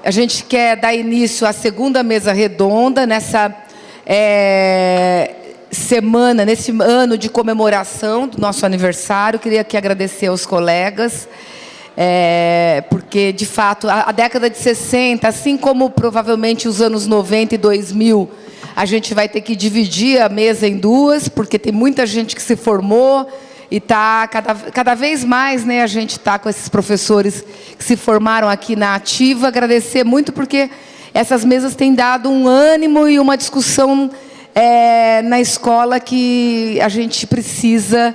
a gente quer dar início à segunda mesa redonda nessa semana, nesse ano de comemoração do nosso aniversário. Queria aqui agradecer aos colegas, porque, de fato, a década de 60, assim como provavelmente os anos 90 e 2000, a gente vai ter que dividir a mesa em duas, porque tem muita gente que se formou e está cada vez mais, né, a gente está com esses professores que se formaram aqui na ativa. Agradecer muito, porque essas mesas têm dado um ânimo e uma discussão na escola que a gente precisa,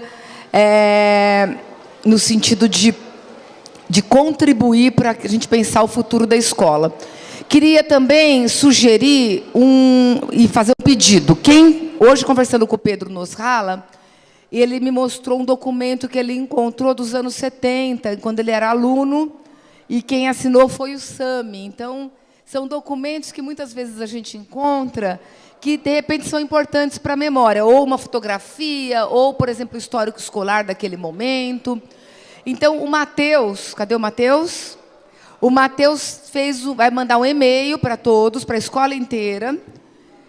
no sentido de contribuir para a gente pensar o futuro da escola. Queria também sugerir e fazer um pedido. Hoje, conversando com o Pedro Nosrala, ele me mostrou um documento que ele encontrou dos anos 70, quando ele era aluno, e quem assinou foi o Sami. Então, são documentos que muitas vezes a gente encontra que, de repente, são importantes para a memória, ou uma fotografia, ou, por exemplo, o histórico escolar daquele momento. Então, o Matheus, cadê o Matheus? O Matheus vai mandar um e-mail para todos, para a escola inteira.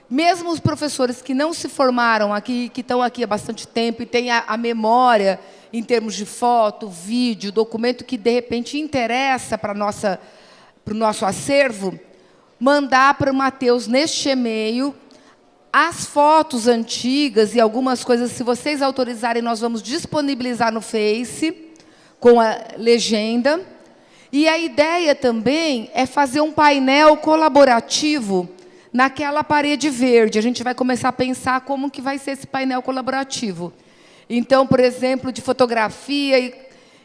Mesmo os professores que não se formaram aqui, que estão aqui há bastante tempo e têm a memória em termos de foto, vídeo, documento que, de repente, interessa para o nosso acervo, mandar para o Matheus, neste e-mail, as fotos antigas e algumas coisas, se vocês autorizarem, nós vamos disponibilizar no Face, com a legenda. E a ideia também é fazer um painel colaborativo naquela parede verde. A gente vai começar a pensar como que vai ser esse painel colaborativo. Então, por exemplo, de fotografia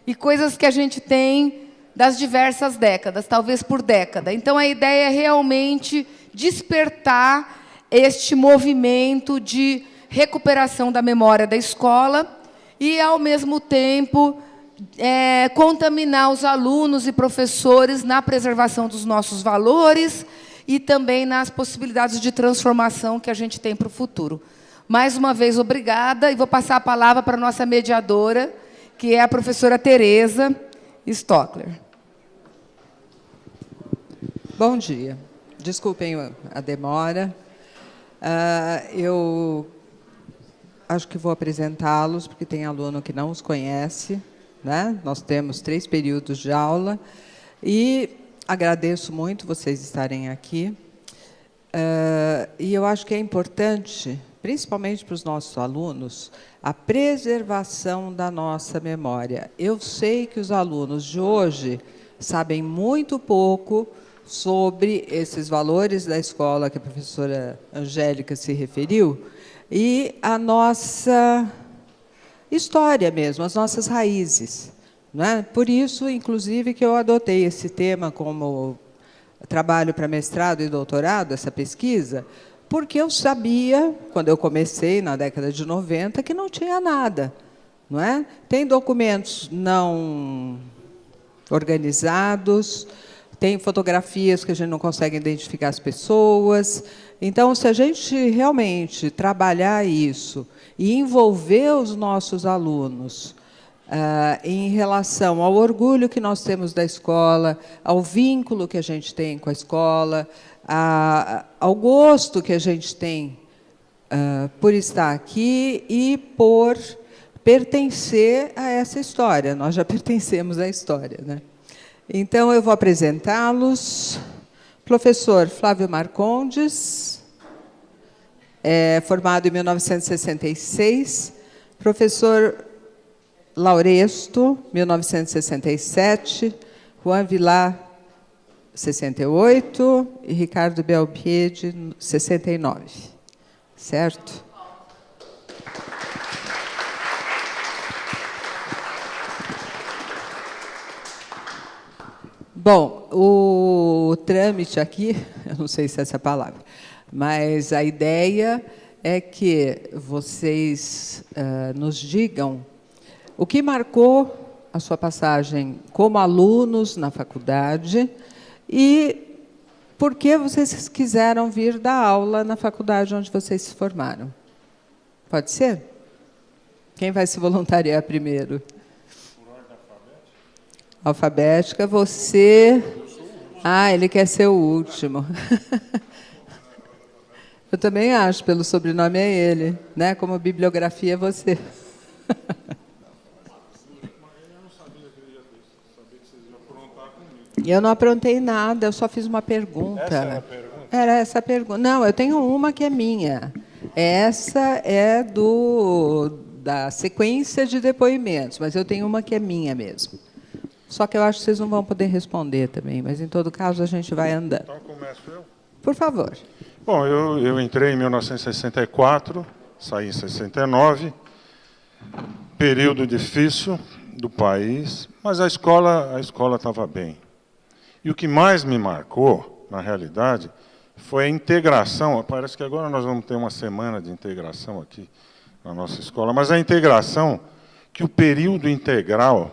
e coisas que a gente tem das diversas décadas, talvez por década. Então, a ideia é realmente despertar este movimento de recuperação da memória da escola e, ao mesmo tempo, contaminar os alunos e professores na preservação dos nossos valores e também nas possibilidades de transformação que a gente tem para o futuro. Mais uma vez, obrigada, e vou passar a palavra para a nossa mediadora, que é a professora Tereza Stockler. Bom dia. Desculpem a demora. Eu acho que vou apresentá-los, porque tem aluno que não os conhece, né? Nós temos 3 períodos de aula, e agradeço muito vocês estarem aqui. E eu acho que é importante, principalmente para os nossos alunos, a preservação da nossa memória. Eu sei que os alunos de hoje sabem muito pouco sobre esses valores da escola que a professora Angélica se referiu, e a nossa história mesmo, as nossas raízes, não é? Por isso, inclusive, que eu adotei esse tema como trabalho para mestrado e doutorado, essa pesquisa, porque eu sabia, quando eu comecei, na década de 90, que não tinha nada, não é? Tem documentos não organizados, tem fotografias que a gente não consegue identificar as pessoas. Então, se a gente realmente trabalhar isso e envolver os nossos alunos em relação ao orgulho que nós temos da escola, ao vínculo que a gente tem com a escola, ao gosto que a gente tem por estar aqui e por pertencer a essa história. Nós já pertencemos à história, né? Então, eu vou apresentá-los. Professor Flávio Marcondes, formado em 1966. Professor Lauresto, 1967. Juan Vilar, 68. E Ricardo Belpiede, 69. Certo? Bom, o trâmite aqui, eu não sei se é essa palavra, mas a ideia é que vocês nos digam o que marcou a sua passagem como alunos na faculdade e por que vocês quiseram vir dar aula na faculdade onde vocês se formaram. Pode ser? Quem vai se voluntariar primeiro? Alfabética, você... Ah, ele quer ser o último. Eu também acho, pelo sobrenome é ele, né? Como bibliografia é você. Eu não aprontei nada, eu só fiz uma pergunta. Essa era a pergunta? Era essa a pergunta. Não, eu tenho uma que é minha. Essa é da sequência de depoimentos, mas eu tenho uma que é minha mesmo. Só que eu acho que vocês não vão poder responder também, mas, em todo caso, a gente vai andando. Então, começo eu? Por favor. Bom, eu entrei em 1964, saí em 69, período difícil do país, mas a escola estava bem. E o que mais me marcou, na realidade, foi a integração. Parece que agora nós vamos ter uma semana de integração aqui na nossa escola, mas a integração que o período integral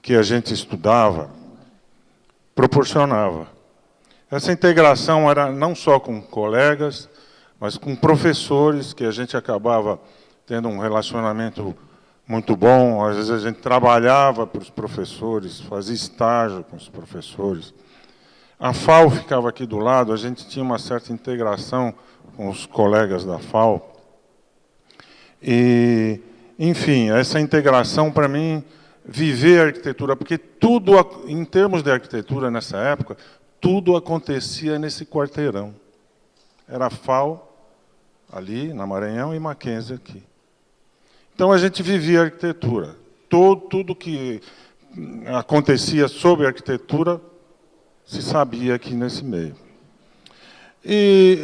que a gente estudava proporcionava. Essa integração era não só com colegas, mas com professores, que a gente acabava tendo um relacionamento muito bom. Às vezes a gente trabalhava para os professores, fazia estágio com os professores. A FAO ficava aqui do lado, a gente tinha uma certa integração com os colegas da FAO. E, enfim, essa integração, para mim, viver a arquitetura, porque tudo, em termos de arquitetura nessa época, tudo acontecia nesse quarteirão. Era a FAO, ali, na Maranhão, e Mackenzie aqui. Então, a gente vivia a arquitetura. Tudo que acontecia sobre a arquitetura se sabia aqui nesse meio. E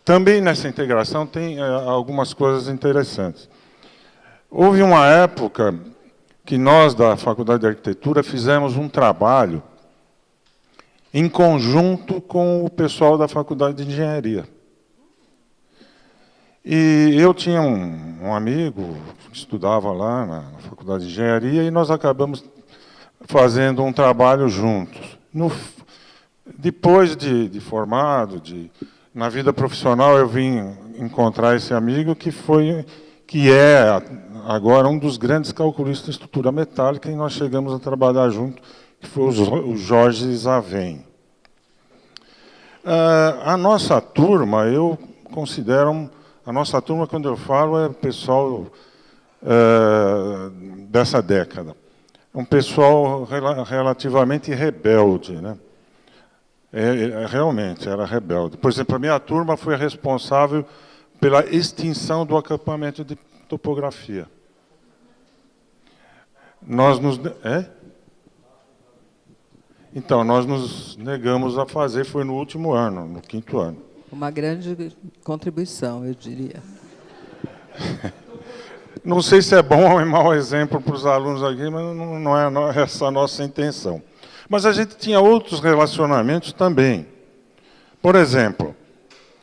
também nessa integração tem algumas coisas interessantes. Houve uma época que nós, da Faculdade de Arquitetura, fizemos um trabalho em conjunto com o pessoal da Faculdade de Engenharia. E eu tinha um amigo que estudava lá na Faculdade de Engenharia e nós acabamos fazendo um trabalho juntos. Depois de formado, na vida profissional, eu vim encontrar esse amigo que é agora um dos grandes calculistas de estrutura metálica, e nós chegamos a trabalhar junto, que foi o Jorge Zavem. A nossa turma, eu considero... A nossa turma, quando eu falo, é pessoal dessa década. Um pessoal relativamente rebelde, né? Realmente, era rebelde. Por exemplo, a minha turma foi responsável pela extinção do acampamento de topografia. Então, nós nos negamos a fazer, foi no último ano, no 5º ano. Uma grande contribuição, eu diria. Não sei se é bom ou é mau exemplo para os alunos aqui, mas não é essa a nossa intenção. Mas a gente tinha outros relacionamentos também. Por exemplo,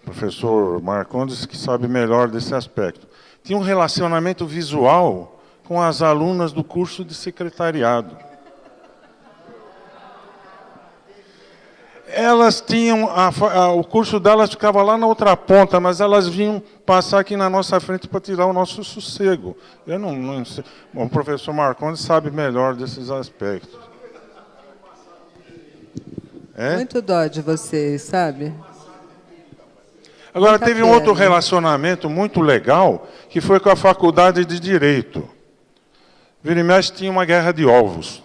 o professor Marcondes, que sabe melhor desse aspecto, tinha um relacionamento visual com as alunas do curso de secretariado. Elas tinham... o curso delas ficava lá na outra ponta, mas elas vinham passar aqui na nossa frente para tirar o nosso sossego. Eu não sei. Bom, o professor Marcondes sabe melhor desses aspectos. Muito dó de vocês, sabe? Agora, teve um outro relacionamento muito legal, que foi com a Faculdade de Direito. Vira e mexe tinha uma guerra de ovos.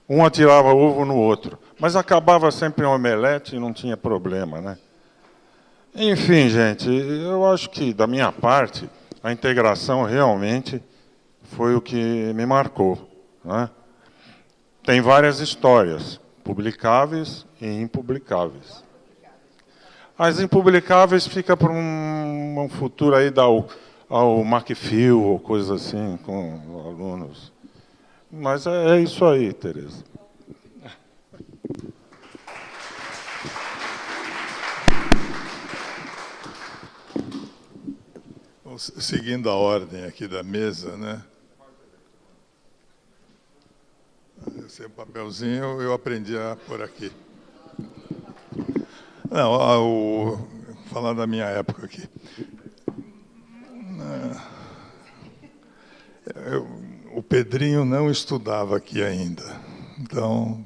Um atirava ovo no outro. Mas acabava sempre em omelete e não tinha problema, né? Enfim, gente, eu acho que, da minha parte, a integração realmente foi o que me marcou, né? Tem várias histórias, publicáveis e impublicáveis. As impublicáveis ficam para um futuro aí ao Macfield ou coisa assim, com alunos. Mas é isso aí, Tereza. Seguindo a ordem aqui da mesa, né? Esse papelzinho eu aprendi a pôr aqui. Não, falar da minha época aqui. O Pedrinho não estudava aqui ainda, Então,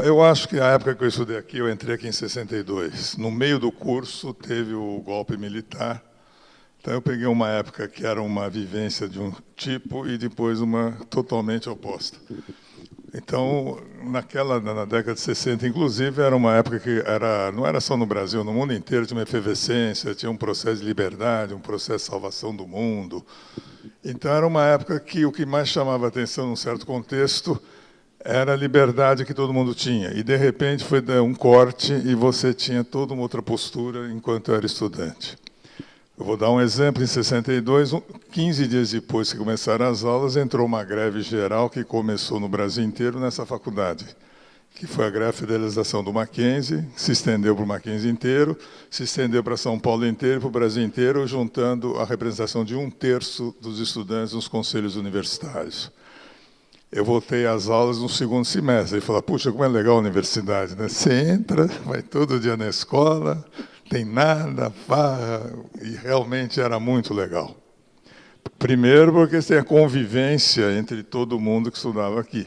eu acho que a época que eu estudei aqui, eu entrei aqui em 62. No meio do curso, teve o golpe militar. Então, eu peguei uma época que era uma vivência de um tipo e depois uma totalmente oposta. Então, na década de 60, inclusive, era uma época que não era só no Brasil, no mundo inteiro tinha uma efervescência, tinha um processo de liberdade, um processo de salvação do mundo. Então, era uma época que o que mais chamava a atenção, num certo contexto, era a liberdade que todo mundo tinha. E, de repente, foi um corte e você tinha toda uma outra postura enquanto era estudante. Eu vou dar um exemplo. Em 62, 15 dias depois que começaram as aulas, entrou uma greve geral que começou no Brasil inteiro nessa faculdade, que foi a greve de federalização do Mackenzie, se estendeu para o Mackenzie inteiro, se estendeu para São Paulo inteiro e para o Brasil inteiro, juntando a representação de 1/3 dos estudantes nos conselhos universitários. Eu voltei às aulas no segundo semestre e falei, puxa, como é legal a universidade, né? Você entra, vai todo dia na escola, tem nada, farra, e realmente era muito legal. Primeiro porque tem a convivência entre todo mundo que estudava aqui.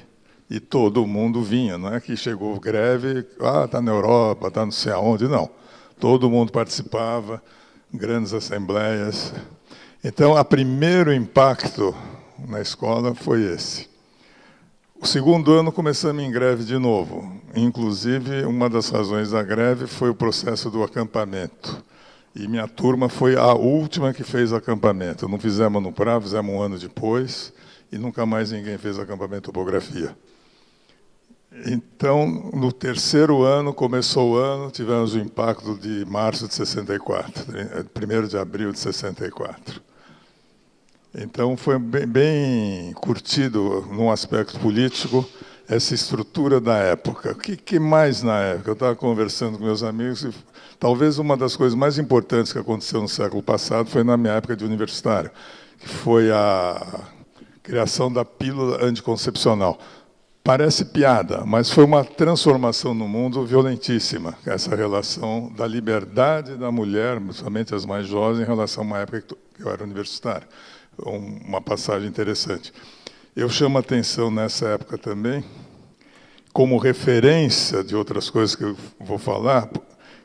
E todo mundo vinha, não é que chegou greve, está na Europa, está não sei aonde, não. Todo mundo participava, grandes assembleias. Então, o primeiro impacto na escola foi esse. O segundo ano começamos em greve de novo. Inclusive, uma das razões da greve foi o processo do acampamento. E minha turma foi a última que fez acampamento. Não fizemos no prazo, fizemos um ano depois, e nunca mais ninguém fez acampamento de topografia. Então, no terceiro ano, começou o ano, tivemos o impacto de março de 64, 1º de abril de 64. Então, foi bem curtido, num aspecto político, essa estrutura da época. O que mais na época? Eu estava conversando com meus amigos, e talvez uma das coisas mais importantes que aconteceu no século passado foi na minha época de universitário, que foi a criação da pílula anticoncepcional. Parece piada, mas foi uma transformação no mundo violentíssima, essa relação da liberdade da mulher, principalmente as mais jovens, em relação a uma época que eu era universitário. Uma passagem interessante. Eu chamo a atenção nessa época também, como referência de outras coisas que eu vou falar,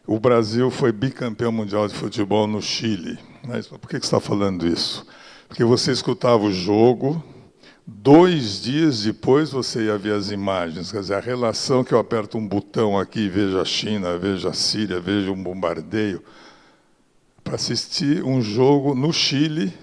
o Brasil foi bicampeão mundial de futebol no Chile. Mas por que você está falando isso? Porque você escutava o jogo, 2 dias depois você ia ver as imagens, quer dizer, a relação que eu aperto um botão aqui e vejo a China, vejo a Síria, vejo um bombardeio, para assistir um jogo no Chile.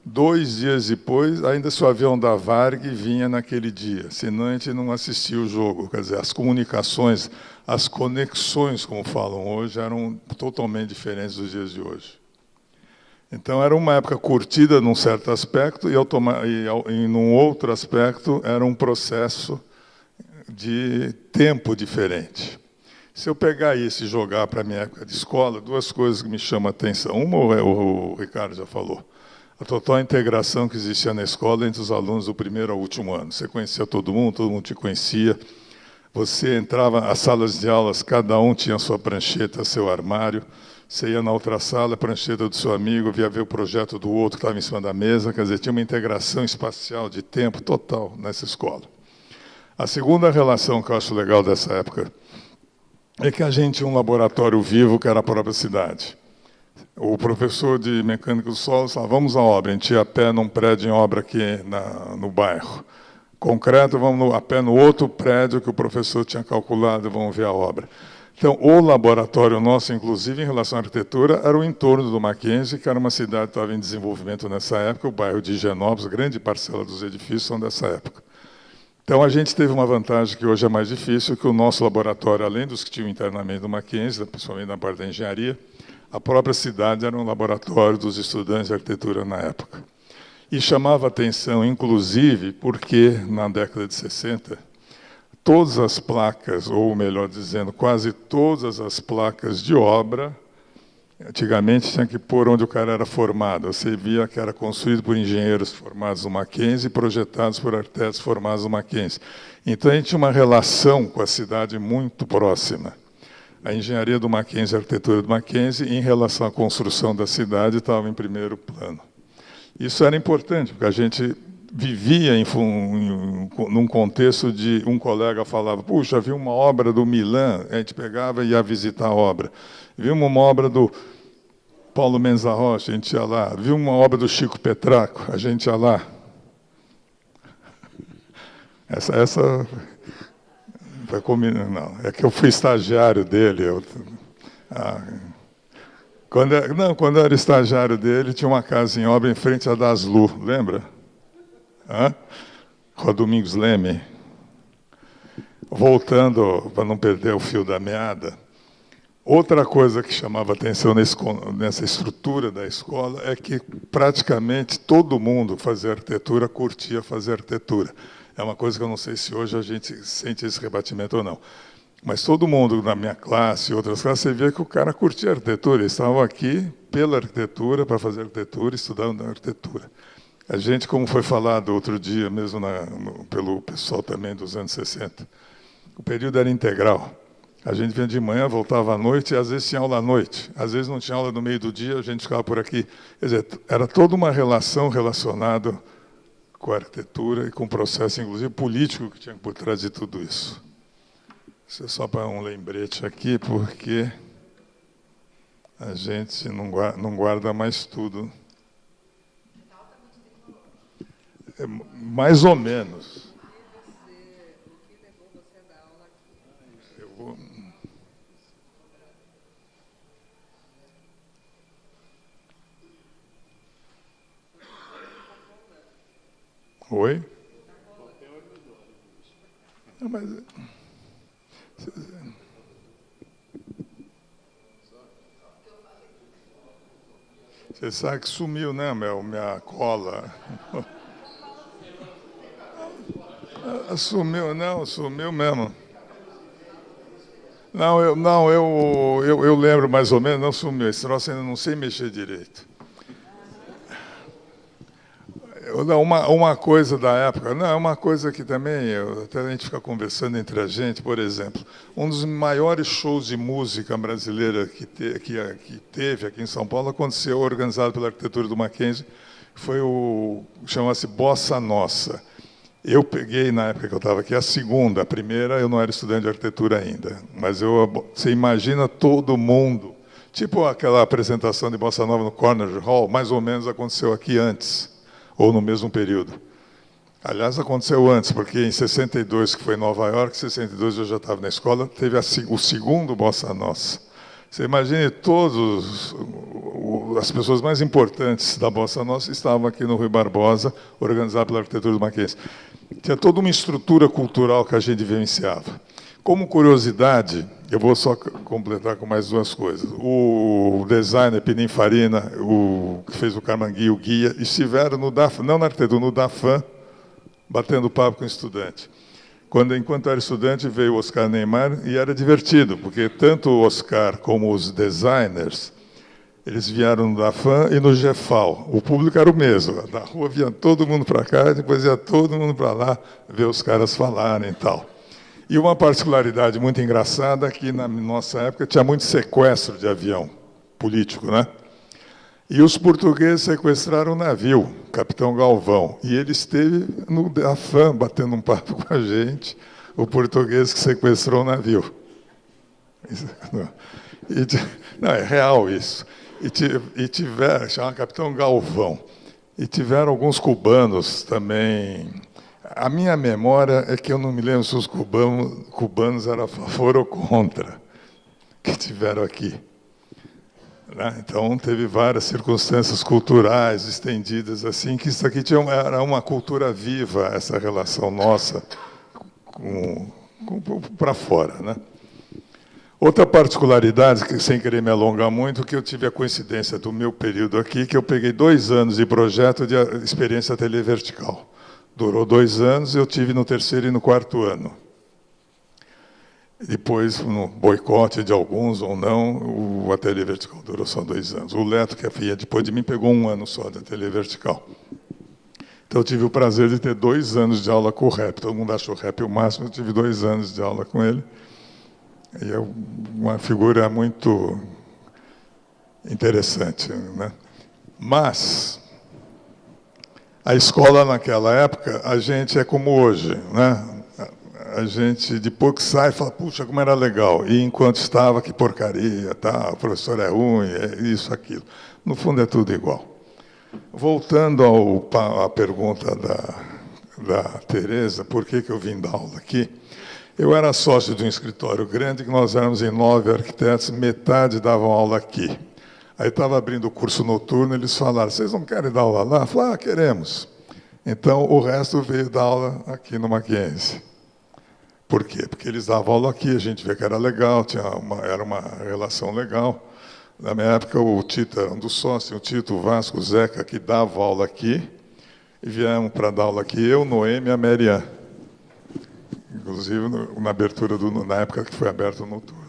2 dias depois, ainda se o avião da Varg vinha naquele dia, senão a gente não assistia o jogo. Quer dizer, as comunicações, as conexões, como falam hoje, eram totalmente diferentes dos dias de hoje. Então, era uma época curtida num certo aspecto e num outro aspecto, era um processo de tempo diferente. Se eu pegar isso e jogar para a minha época de escola, 2 coisas que me chamam a atenção. Uma, o Ricardo já falou. A total integração que existia na escola entre os alunos do primeiro ao último ano. Você conhecia todo mundo te conhecia. Você entrava, as salas de aulas, cada um tinha sua prancheta, seu armário. Você ia na outra sala, a prancheta do seu amigo, via ver o projeto do outro que estava em cima da mesa. Quer dizer, tinha uma integração espacial de tempo total nessa escola. A segunda relação que eu acho legal dessa época é que a gente tinha um laboratório vivo que era a própria cidade. O professor de mecânica do solo falava, vamos à obra. A gente ia a pé num prédio em obra aqui no bairro. Concreto, vamos a pé no outro prédio que o professor tinha calculado, vamos ver a obra. Então, o laboratório nosso, inclusive, em relação à arquitetura, era o entorno do Mackenzie, que era uma cidade que estava em desenvolvimento nessa época, o bairro de Higienópolis, grande parcela dos edifícios são dessa época. Então, a gente teve uma vantagem que hoje é mais difícil, que o nosso laboratório, além dos que tinham internamente do Mackenzie, principalmente na parte da engenharia, a própria cidade era um laboratório dos estudantes de arquitetura na época. E chamava atenção, inclusive, porque, na década de 60, todas as placas, ou melhor dizendo, quase todas as placas de obra, antigamente tinha que pôr onde o cara era formado. Você via que era construído por engenheiros formados no Mackenzie e projetados por arquitetos formados no Mackenzie. Então, a gente tinha uma relação com a cidade muito próxima. A engenharia do Mackenzie, a arquitetura do Mackenzie, em relação à construção da cidade, estava em primeiro plano. Isso era importante, porque a gente vivia num contexto de um colega falava, puxa, vi uma obra do Milan, a gente pegava e ia visitar a obra. Vimos uma obra do Paulo Mendes da Rocha, a gente ia lá. Viu uma obra do Chico Petraco, a gente ia lá. Essa foi combinando, não. É que eu fui estagiário dele. Quando eu era estagiário dele, tinha uma casa em obra em frente à Daslu, lembra? Rua Domingos Leme. Voltando, para não perder o fio da meada, outra coisa que chamava atenção nessa estrutura da escola é que praticamente todo mundo fazia arquitetura, curtia fazer arquitetura. É uma coisa que eu não sei se hoje a gente sente esse rebatimento ou não. Mas todo mundo na minha classe e outras classes, você via que o cara curtia arquitetura. Eles estavam aqui pela arquitetura, para fazer arquitetura, estudando arquitetura. A gente, como foi falado outro dia, mesmo pelo pessoal também dos anos 60, o período era integral. A gente vinha de manhã, voltava à noite, e às vezes tinha aula à noite. Às vezes não tinha aula no meio do dia, a gente ficava por aqui. Quer dizer, era toda uma relação relacionada com a arquitetura e com o processo, inclusive, político que tinha por trás de tudo isso. Isso é só para um lembrete aqui, porque a gente não guarda mais tudo. É, mais ou menos. Eu vou... Oi? Não, mas... Você sabe que sumiu, né, minha cola? Sumiu, não, sumiu mesmo. Eu lembro mais ou menos, não sumiu. Esse troço ainda não sei mexer direito. Uma coisa da época, não, é uma coisa que também, até a gente fica conversando entre a gente, por exemplo, um dos maiores shows de música brasileira que teve aqui em São Paulo aconteceu, organizado pela arquitetura do Mackenzie, foi chama-se Bossa Nossa. Eu peguei, na época que eu estava aqui, a segunda. A primeira, eu não era estudante de arquitetura ainda, mas você imagina todo mundo, tipo aquela apresentação de Bossa Nova no Corner Hall, mais ou menos aconteceu aqui antes, ou no mesmo período. Aliás, aconteceu antes, porque em 62, que foi em Nova York, em 62 eu já estava na escola, teve o segundo Bossa Nossa. Você imagine as pessoas mais importantes da Bossa Nossa estavam aqui no Rui Barbosa, organizado pela arquitetura do Mackenzie. Tinha toda uma estrutura cultural que a gente vivenciava. Como curiosidade, eu vou só completar com mais duas coisas. O designer Pininfarina, que fez o Carmanguia, o guia, estiveram no DAFAN, não na arquitetura, no DAFAN, batendo papo com o estudante. Enquanto era estudante, veio o Oscar Neymar e era divertido, porque tanto o Oscar como os designers, eles vieram no DAFAN e no GEFAL. O público era o mesmo. Da rua vinha todo mundo para cá, depois ia todo mundo para lá ver os caras falarem e tal. E uma particularidade muito engraçada é que, na nossa época, tinha muito sequestro de avião político, né? E os portugueses sequestraram o navio, Capitão Galvão. E ele esteve no DAFAN, batendo um papo com a gente, o português que sequestrou o navio. Não, é real isso. Chama Capitão Galvão. E tiveram alguns cubanos também. A minha memória é que eu não me lembro se os cubanos eram a favor ou contra, que tiveram aqui. Então, teve várias circunstâncias culturais estendidas, assim, que isso aqui era uma cultura viva, essa relação nossa para fora, né? Outra particularidade, que sem querer me alongar muito, que eu tive a coincidência do meu período aqui, que eu peguei 2 anos de projeto de experiência televertical. Durou 2 anos, eu tive no 3º e no 4º ano. Depois, no boicote de alguns ou não, o ateliê vertical durou só 2 anos. O Leto, que ia depois de mim, pegou 1 ano só de ateliê vertical. Então, eu tive o prazer de ter 2 anos de aula com o rap. Todo mundo achou o rap o máximo, eu tive 2 anos de aula com ele. E é uma figura muito interessante, né? Mas A escola, naquela época, a gente é como hoje, né? A gente, depois que sai, fala, puxa, como era legal. E enquanto estava, que porcaria, tá, o professor é ruim, é isso, aquilo. No fundo, é tudo igual. Voltando à pergunta da Tereza, por que eu vim dar aula aqui? Eu era sócio de um escritório grande, que nós éramos em 9 arquitetos, metade davam aula aqui. Aí estava abrindo o curso noturno, eles falaram, vocês não querem dar aula lá? Eu falei, queremos. Então, o resto veio dar aula aqui no Mackenzie. Por quê? Porque eles davam aula aqui, a gente vê que era legal, era uma relação legal. Na minha época, o Tito era um dos sócios, o Tito, o Vasco, o Zeca, que davam aula aqui, e viemos para dar aula aqui, eu, Noemi e a Marian. Inclusive, na abertura, na época que foi aberto o noturno.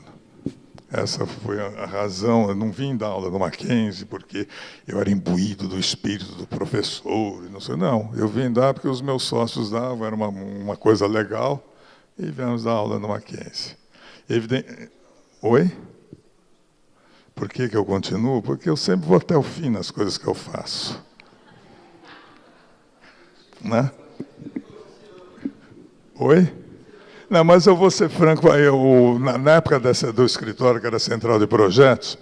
Essa foi a razão. Eu não vim dar aula no Mackenzie porque eu era imbuído do espírito do professor. Não, eu vim dar porque os meus sócios davam, era uma coisa legal, e viemos dar aula no Mackenzie. Oi? Por que eu continuo? Porque eu sempre vou até o fim nas coisas que eu faço. Né? Oi? Não, mas eu vou ser franco, na época do escritório, que era Central de Projetos,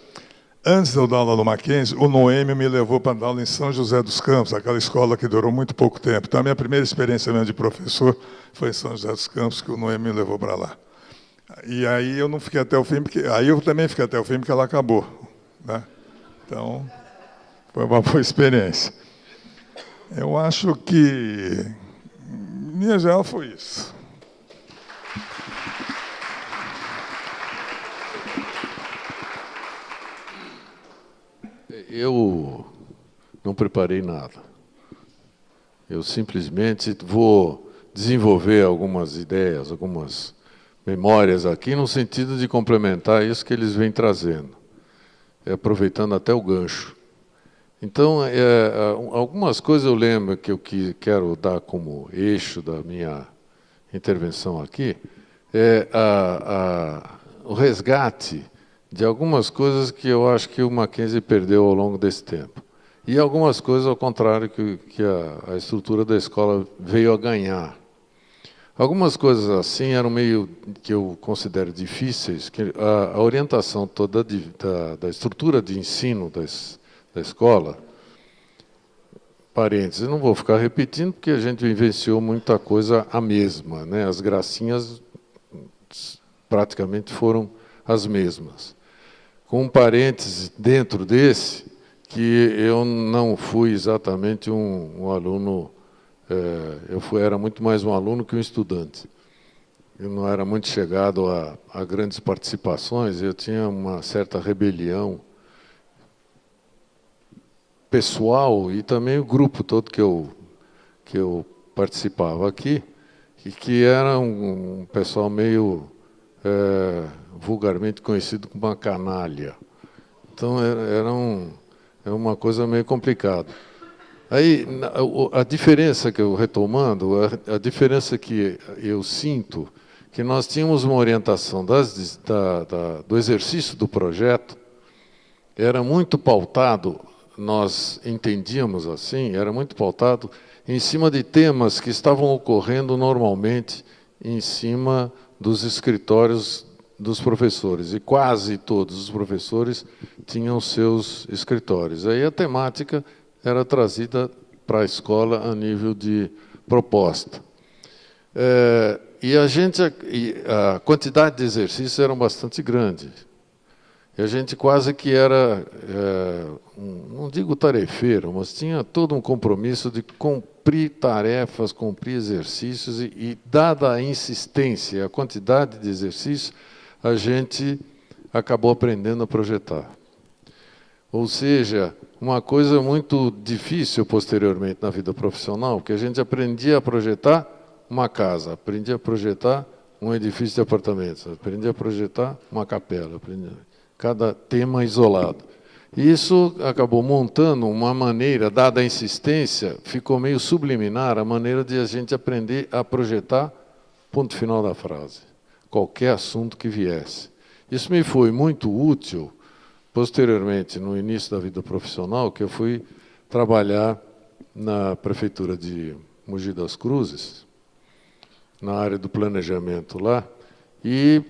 antes de eu dar aula no Mackenzie, o Noemi me levou para dar aula em São José dos Campos, aquela escola que durou muito pouco tempo. Então, a minha primeira experiência mesmo de professor foi em São José dos Campos, que o Noemi me levou para lá. E aí eu não fiquei até o fim, aí eu também fiquei até o fim, porque ela acabou. Né? Então, foi uma boa experiência. Eu acho que, em linha geral, foi isso. Eu não preparei nada. Eu simplesmente vou desenvolver algumas ideias, algumas memórias aqui, no sentido de complementar isso que eles vêm trazendo, aproveitando até o gancho. Então, algumas coisas eu lembro que eu quero dar como eixo da minha intervenção aqui, o resgate de algumas coisas que eu acho que o Mackenzie perdeu ao longo desse tempo. E algumas coisas, ao contrário, que a estrutura da escola veio a ganhar. Algumas coisas assim eram meio que eu considero difíceis, que a orientação toda da estrutura de ensino da escola, parênteses, não vou ficar repetindo, porque a gente vivenciou muita coisa a mesma, né? As gracinhas praticamente foram as mesmas. Com um parêntese dentro desse, que eu não fui exatamente um aluno, era muito mais um aluno que um estudante. Eu não era muito chegado a grandes participações, eu tinha uma certa rebelião pessoal e também o grupo todo que eu participava aqui, e que era um pessoal meio vulgarmente conhecido como uma canalha. Então, era uma coisa meio complicada. Aí, a diferença que eu retomando, a diferença que eu sinto, que nós tínhamos uma orientação do exercício do projeto, era muito pautado, nós entendíamos assim, era muito pautado em cima de temas que estavam ocorrendo normalmente em cima dos escritórios dos professores, e quase todos os professores tinham seus escritórios. Aí a temática era trazida para a escola a nível de proposta. E a quantidade de exercícios era bastante grande. E a gente quase que era, não digo tarefeiro, mas tinha todo um compromisso de cumprir tarefas, cumprir exercícios, e dada a insistência, a quantidade de exercícios, a gente acabou aprendendo a projetar. Ou seja, uma coisa muito difícil posteriormente na vida profissional, que a gente aprendia a projetar uma casa, aprendia a projetar um edifício de apartamentos, aprendia a projetar uma capela, cada tema isolado. E isso acabou montando uma maneira, dada a insistência, ficou meio subliminar a maneira de a gente aprender a projetar, ponto final da frase, qualquer assunto que viesse. Isso me foi muito útil, posteriormente, no início da vida profissional, que eu fui trabalhar na prefeitura de Mogi das Cruzes, na área do planejamento lá, e,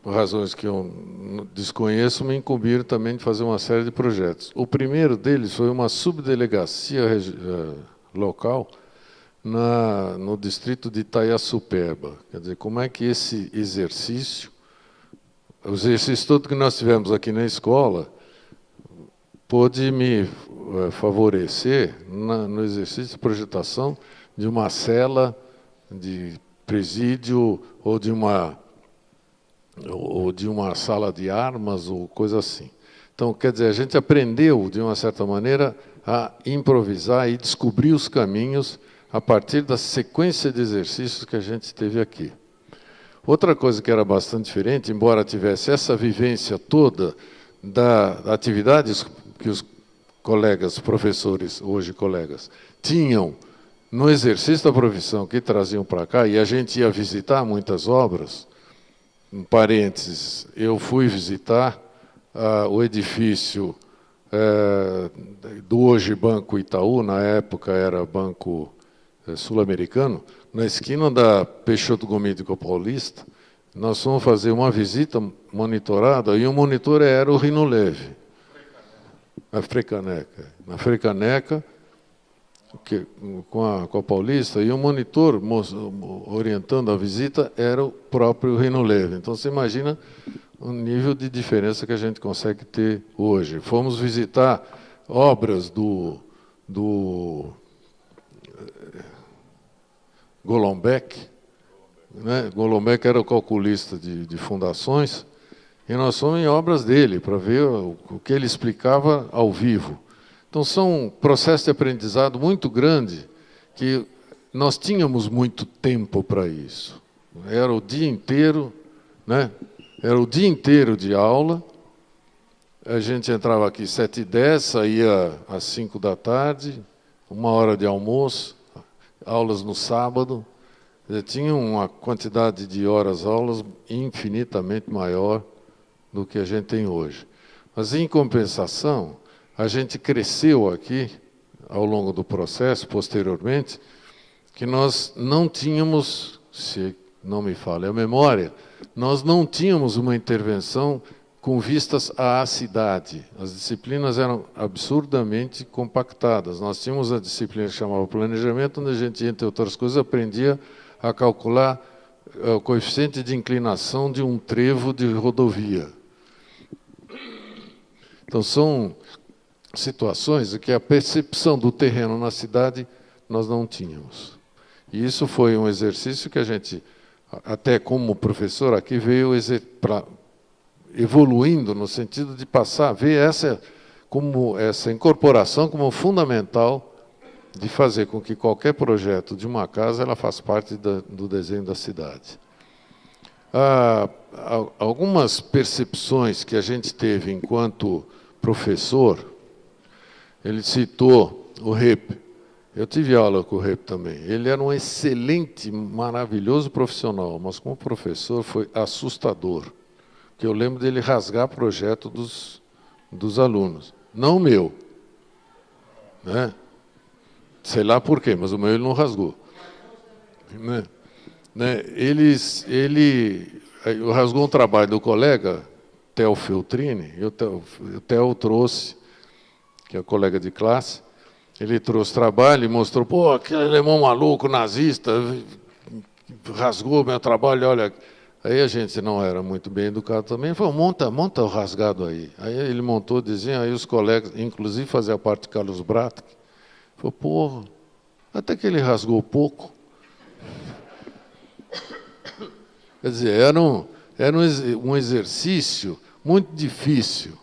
por razões que eu desconheço, me incumbiram também de fazer uma série de projetos. O primeiro deles foi uma subdelegacia local no distrito de Itaiaçupeba. Quer dizer, como é que esse exercício, o exercício todo que nós tivemos aqui na escola, pôde me favorecer no exercício de projetação de uma cela de presídio ou de uma sala de armas ou coisa assim. Então, quer dizer, a gente aprendeu, de uma certa maneira, a improvisar e descobrir os caminhos a partir da sequência de exercícios que a gente teve aqui. Outra coisa que era bastante diferente, embora tivesse essa vivência toda da atividades que os colegas, professores, hoje colegas, tinham no exercício da profissão que traziam para cá, e a gente ia visitar muitas obras. Um parênteses, eu fui visitar o edifício do hoje Banco Itaú, na época era Banco Sul-Americano, na esquina da Peixoto Gomes com a Paulista. Nós fomos fazer uma visita monitorada, e o monitor era o Rino Leve, na Frecaneca, com a Paulista, e o monitor orientando a visita era o próprio Rino Leve. Então, você imagina o nível de diferença que a gente consegue ter hoje. Fomos visitar obras do Golombek, né? Golombek era o calculista de fundações, e nós fomos em obras dele, para ver o que ele explicava ao vivo. Então, são um processo de aprendizado muito grande, que nós tínhamos muito tempo para isso. Era o dia inteiro, né? Era o dia inteiro de aula. A gente entrava aqui às 7h10, saía às 5 da tarde, 1 hora de almoço, aulas no sábado. Tinha uma quantidade de horas-aulas infinitamente maior do que a gente tem hoje. Mas, em compensação, a gente cresceu aqui, ao longo do processo, posteriormente, que nós não tínhamos, se não me falha a memória, nós não tínhamos uma intervenção com vistas à cidade. As disciplinas eram absurdamente compactadas. Nós tínhamos a disciplina que chamava planejamento, onde a gente, entre outras coisas, aprendia a calcular o coeficiente de inclinação de um trevo de rodovia. Então, são situações em que a percepção do terreno na cidade nós não tínhamos. E isso foi um exercício que a gente, até como professor aqui, veio evoluindo no sentido de passar a ver essa incorporação como fundamental de fazer com que qualquer projeto de uma casa ela faça parte do desenho da cidade. Algumas percepções que a gente teve enquanto professor, ele citou o Rep. Eu tive aula com o Rep também. Ele era um excelente, maravilhoso profissional, mas como professor foi assustador. Porque eu lembro dele rasgar projeto dos alunos. Não o meu. Né? Sei lá por quê, mas o meu ele não rasgou. Ele rasgou um trabalho do colega, Theo Feltrini, e o Theo trouxe, que é colega de classe, ele trouxe trabalho e mostrou, pô, aquele alemão maluco, nazista, rasgou meu trabalho, olha. Aí a gente não era muito bem educado também, falou, monta o rasgado aí. Aí ele montou, dizia, aí os colegas, inclusive fazia parte de Carlos Bratic, falou, porra, até que ele rasgou pouco. Quer dizer, era um exercício muito difícil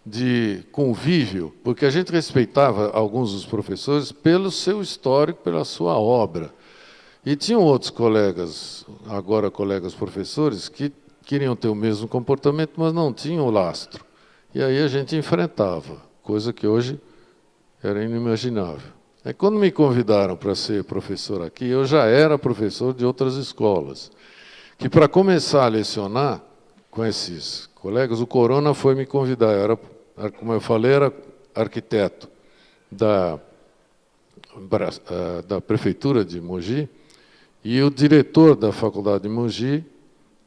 de convívio, porque a gente respeitava alguns dos professores pelo seu histórico, pela sua obra. E tinham outros colegas, agora colegas professores, que queriam ter o mesmo comportamento, mas não tinham o lastro. E aí a gente enfrentava, coisa que hoje era inimaginável. Aí, quando me convidaram para ser professor aqui, eu já era professor de outras escolas, que para começar a lecionar com esses colegas, o Corona foi me convidar. Como eu falei, era arquiteto da da Prefeitura de Mogi, e o diretor da faculdade de Mogi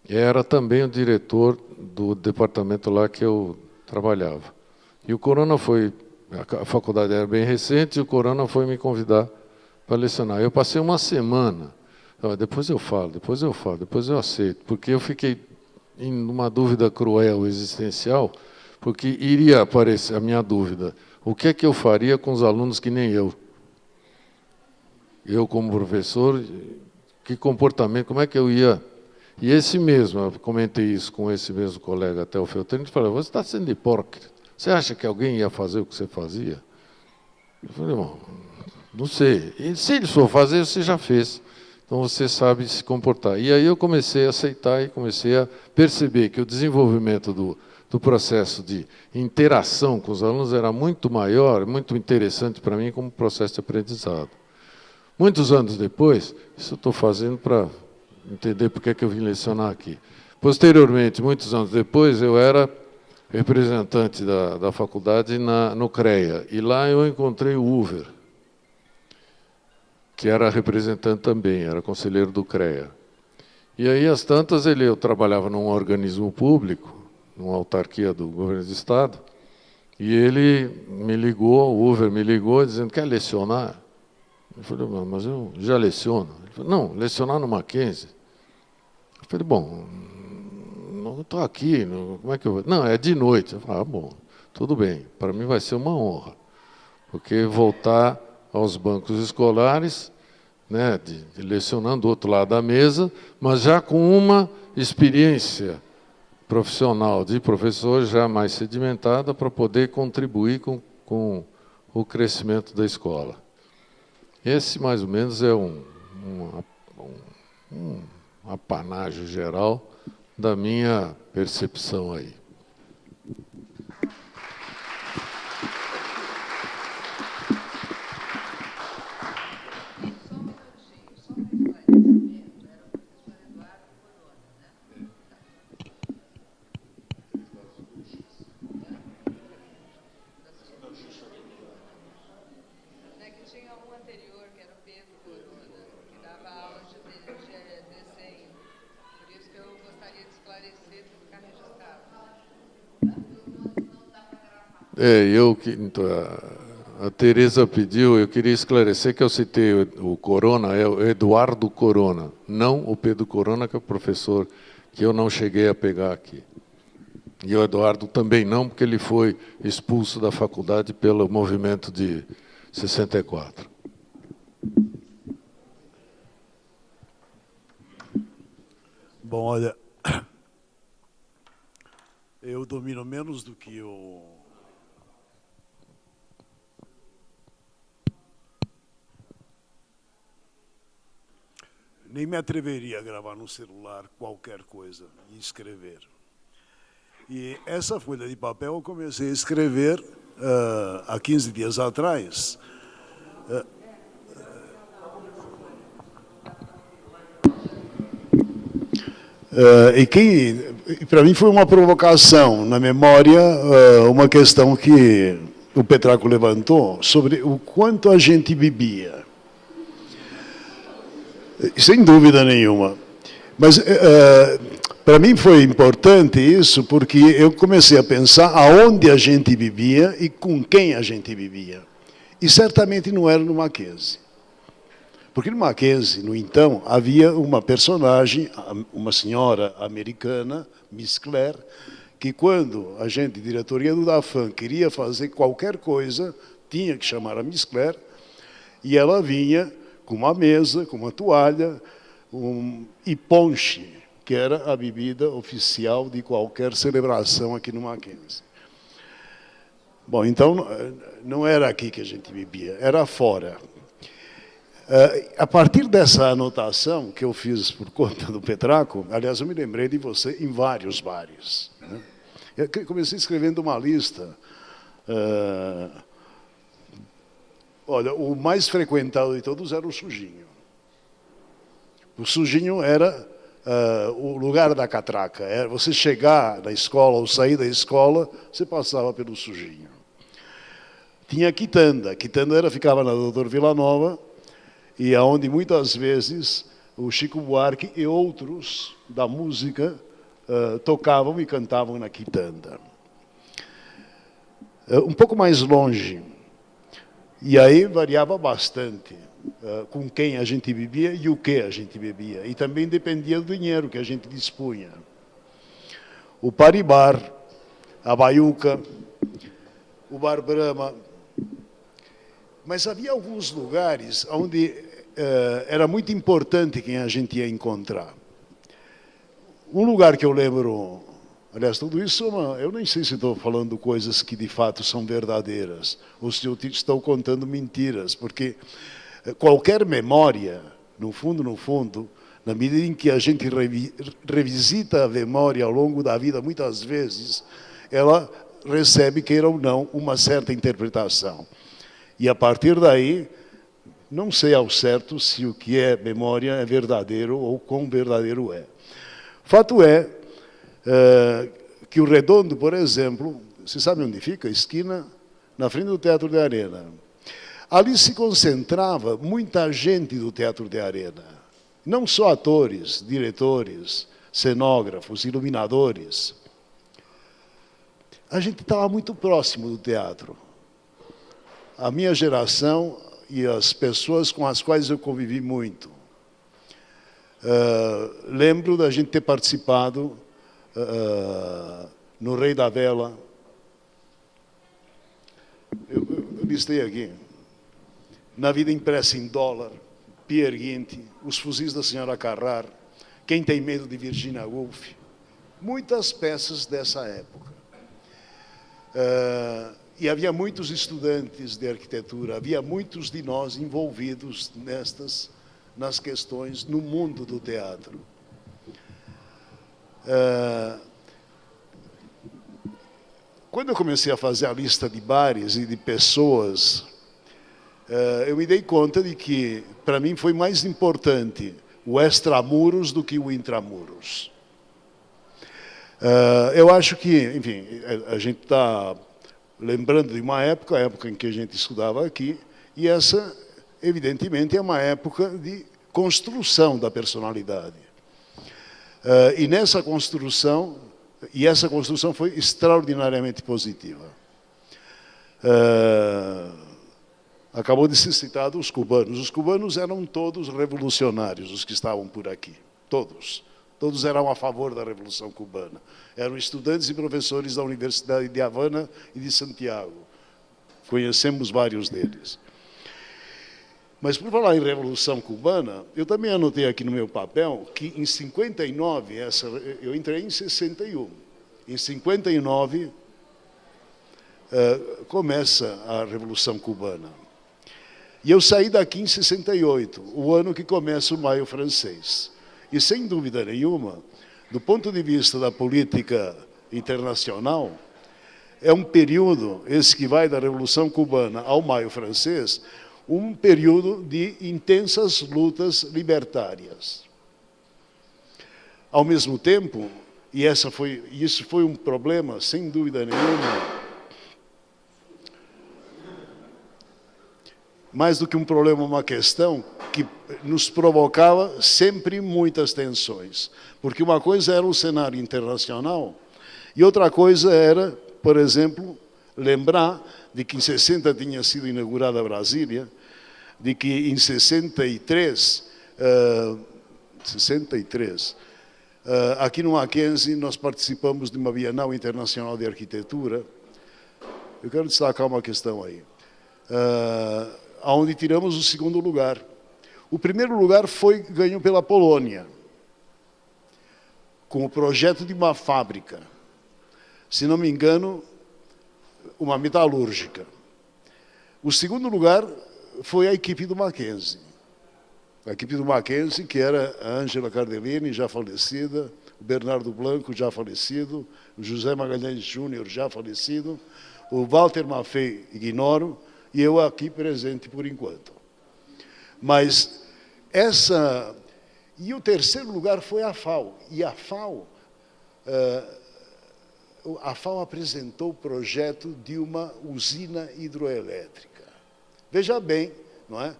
era também o diretor do departamento lá que eu trabalhava. E o Corona foi... A faculdade era bem recente, e o Corona foi me convidar para lecionar. Eu passei uma semana, depois eu falo, depois eu aceito, porque eu fiquei em uma dúvida cruel, existencial, porque iria aparecer a minha dúvida, o que é que eu faria com os alunos que nem eu? Eu, como professor, que comportamento, como é que eu ia... E esse mesmo, eu comentei isso com esse mesmo colega, até o Feltrino, e falou, você está sendo hipócrita. Você acha que alguém ia fazer o que você fazia? Eu falei, bom, não sei. E se ele for fazer, você já fez. Então você sabe se comportar. E aí eu comecei a aceitar e comecei a perceber que o desenvolvimento do processo de interação com os alunos era muito maior, muito interessante para mim como processo de aprendizado. Muitos anos depois, isso eu estou fazendo para entender por que eu vim lecionar aqui. Posteriormente, muitos anos depois, eu era representante da faculdade no CREA, e lá eu encontrei o Uver, que era representante também, era conselheiro do CREA. E aí, às tantas, eu trabalhava num organismo público, numa autarquia do governo do Estado, e ele me ligou, o Uver me ligou, dizendo, quer lecionar? Eu falei, mas eu já leciono. Ele falou, não, lecionar no Mackenzie. Eu falei, bom, não estou aqui, como é que eu vou? Não, é de noite. Eu falei, bom, tudo bem, para mim vai ser uma honra, porque voltar aos bancos escolares, né, de lecionando do outro lado da mesa, mas já com uma experiência profissional de professor já mais sedimentada para poder contribuir com o crescimento da escola. Esse, mais ou menos, é um apanágio geral da minha percepção aí. Então, a Tereza pediu, eu queria esclarecer que eu citei o Corona, é o Eduardo Corona, não o Pedro Corona, que é o professor que eu não cheguei a pegar aqui. E o Eduardo também não, porque ele foi expulso da faculdade pelo movimento de 64. Bom, olha, eu domino menos do que o... Nem me atreveria a gravar no celular qualquer coisa e escrever. E essa folha de papel eu comecei a escrever há 15 dias atrás. E para mim foi uma provocação na memória, uma questão que o Petrarco levantou sobre o quanto a gente bebia. Sem dúvida nenhuma. Mas para mim foi importante isso, porque eu comecei a pensar aonde a gente vivia e com quem a gente vivia. E certamente não era no Mackenzie. Porque no Mackenzie, no então, havia uma personagem, uma senhora americana, Miss Clare, que quando a gente, diretoria do DAFAN, queria fazer qualquer coisa, tinha que chamar a Miss Clare, e ela vinha com uma mesa, com uma toalha, e ponche, que era a bebida oficial de qualquer celebração aqui no Mackenzie. Bom, então, não era aqui que a gente bebia, era fora. A partir dessa anotação que eu fiz por conta do Petrarco, aliás, eu me lembrei de você em vários bares. Né? Eu comecei escrevendo uma lista. Olha, o mais frequentado de todos era o Sujinho. O Sujinho era o lugar da catraca. Era você chegar na escola ou sair da escola, você passava pelo Sujinho. tinha a quitanda. A quitanda ficava na Doutor Vila Nova, e aonde muitas vezes o Chico Buarque e outros da música tocavam e cantavam na quitanda. Um pouco mais longe, e aí variava bastante com quem a gente bebia e o que a gente bebia. E também dependia do dinheiro que a gente dispunha. O Paribar, a Baiuca, o Bar Brahma. Mas havia alguns lugares onde era muito importante quem a gente ia encontrar. Um lugar que eu lembro, aliás, tudo isso, eu nem sei se estou falando coisas que de fato são verdadeiras, ou se eu estou contando mentiras, porque qualquer memória, no fundo, na medida em que a gente revisita a memória ao longo da vida, muitas vezes, ela recebe, queira ou não, uma certa interpretação. E a partir daí, não sei ao certo se o que é memória é verdadeiro ou quão verdadeiro é. Fato é que o Redondo, por exemplo, você sabe onde fica? Esquina, na frente do Teatro de Arena. Ali se concentrava muita gente do Teatro de Arena. Não só atores, diretores, cenógrafos, iluminadores. A gente estava muito próximo do teatro. A minha geração e as pessoas com as quais eu convivi muito. Lembro da gente ter participado no Rei da Vela. Eu listei aqui. Na Vida Impressa em Dólar, Pierre Guinti, Os Fuzis da Senhora Carrar, Quem Tem Medo de Virginia Woolf. Muitas peças dessa época. E havia muitos estudantes de arquitetura, havia muitos de nós envolvidos nas questões, no mundo do teatro. Quando eu comecei a fazer a lista de bares e de pessoas, eu me dei conta de que, para mim, foi mais importante o extramuros do que o intramuros. Eu acho que, enfim, a gente está lembrando de uma época, a época em que a gente estudava aqui, e essa, evidentemente, é uma época de construção da personalidade. E nessa construção, essa construção foi extraordinariamente positiva. Acabou de ser citado os cubanos. Os cubanos eram todos revolucionários, os que estavam por aqui. Todos. Todos eram a favor da Revolução Cubana. Eram estudantes e professores da Universidade de Havana e de Santiago. Conhecemos vários deles. Mas, por falar em Revolução Cubana, eu também anotei aqui no meu papel que, em 59, eu entrei em 61. Em 59, começa a Revolução Cubana. E eu saí daqui em 68, o ano que começa o Maio Francês. E, sem dúvida nenhuma, do ponto de vista da política internacional, é um período, esse que vai da Revolução Cubana ao Maio Francês, um período de intensas lutas libertárias. Ao mesmo tempo, e isso foi um problema, sem dúvida nenhuma, mais do que um problema, uma questão que nos provocava sempre muitas tensões. Porque uma coisa era o cenário internacional e outra coisa era, por exemplo, lembrar de que em 60 tinha sido inaugurada Brasília, de que em 63, aqui no Mackenzie nós participamos de uma Bienal Internacional de Arquitetura. Eu quero destacar uma questão aí. Onde tiramos o segundo lugar. O primeiro lugar ganho pela Polônia, com o projeto de uma fábrica, se não me engano, uma metalúrgica. O segundo lugar foi a equipe do Mackenzie. A equipe do Mackenzie, que era a Ângela Cardellini, já falecida, o Bernardo Blanco, já falecido, o José Magalhães Júnior, já falecido, o Walter Maffei, ignoro, e eu aqui presente por enquanto. Mas e o terceiro lugar foi a FAO. E a FAO, a FAO apresentou o projeto de uma usina hidroelétrica. Veja bem, não é?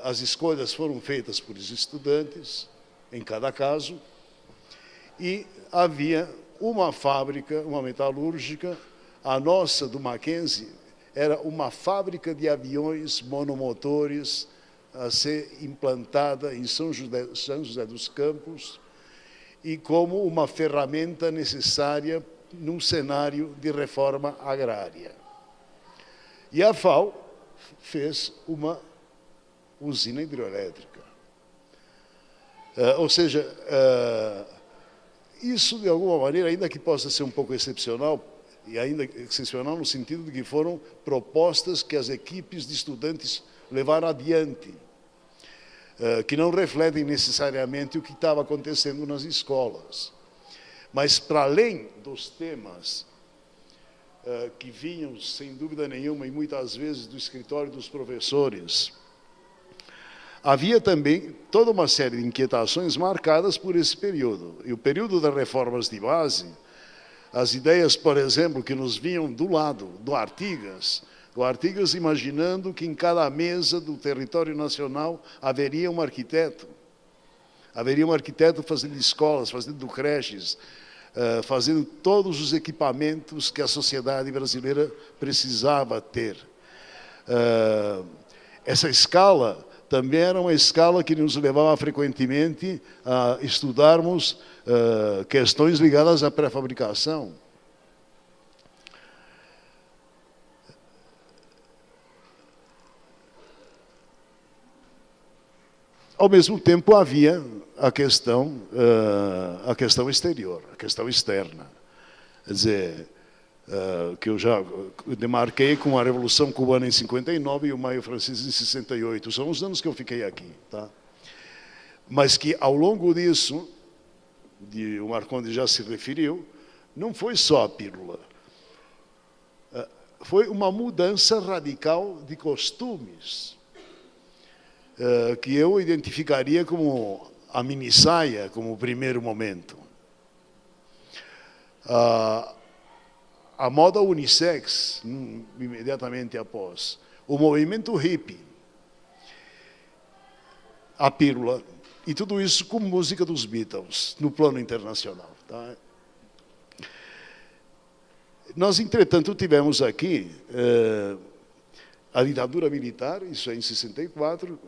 As escolhas foram feitas por estudantes, em cada caso, e havia uma fábrica, uma metalúrgica, a nossa, do Mackenzie, era uma fábrica de aviões monomotores a ser implantada em São José dos Campos e como uma ferramenta necessária num cenário de reforma agrária. E a FAO fez uma usina hidroelétrica. Ou seja, isso, de alguma maneira, ainda que possa ser um pouco excepcional, e ainda excepcional no sentido de que foram propostas que as equipes de estudantes levaram adiante, que não refletem necessariamente o que estava acontecendo nas escolas. Mas, para além dos temas que vinham, sem dúvida nenhuma, e muitas vezes do escritório dos professores, havia também toda uma série de inquietações marcadas por esse período. E o período das reformas de base, as ideias, por exemplo, que nos vinham do lado do Artigas imaginando que em cada mesa do território nacional haveria um arquiteto. Haveria um arquiteto fazendo escolas, fazendo creches, fazendo todos os equipamentos que a sociedade brasileira precisava ter. Essa escala também era uma escala que nos levava frequentemente a estudarmos questões ligadas à pré-fabricação. Ao mesmo tempo, havia a questão exterior, a questão externa. Quer dizer, que eu já demarquei com a Revolução Cubana em 59 e o Maio Francês em 68. São os anos que eu fiquei aqui. Tá? Mas que, ao longo disso, o Marcondes já se referiu, não foi só a pílula. Foi uma mudança radical de costumes, que eu identificaria como a minissaia, como o primeiro momento. A moda unissex, imediatamente após, o movimento hippie, a pílula, e tudo isso com música dos Beatles, no plano internacional. Tá? Nós, entretanto, tivemos aqui a ditadura militar, isso é em 64,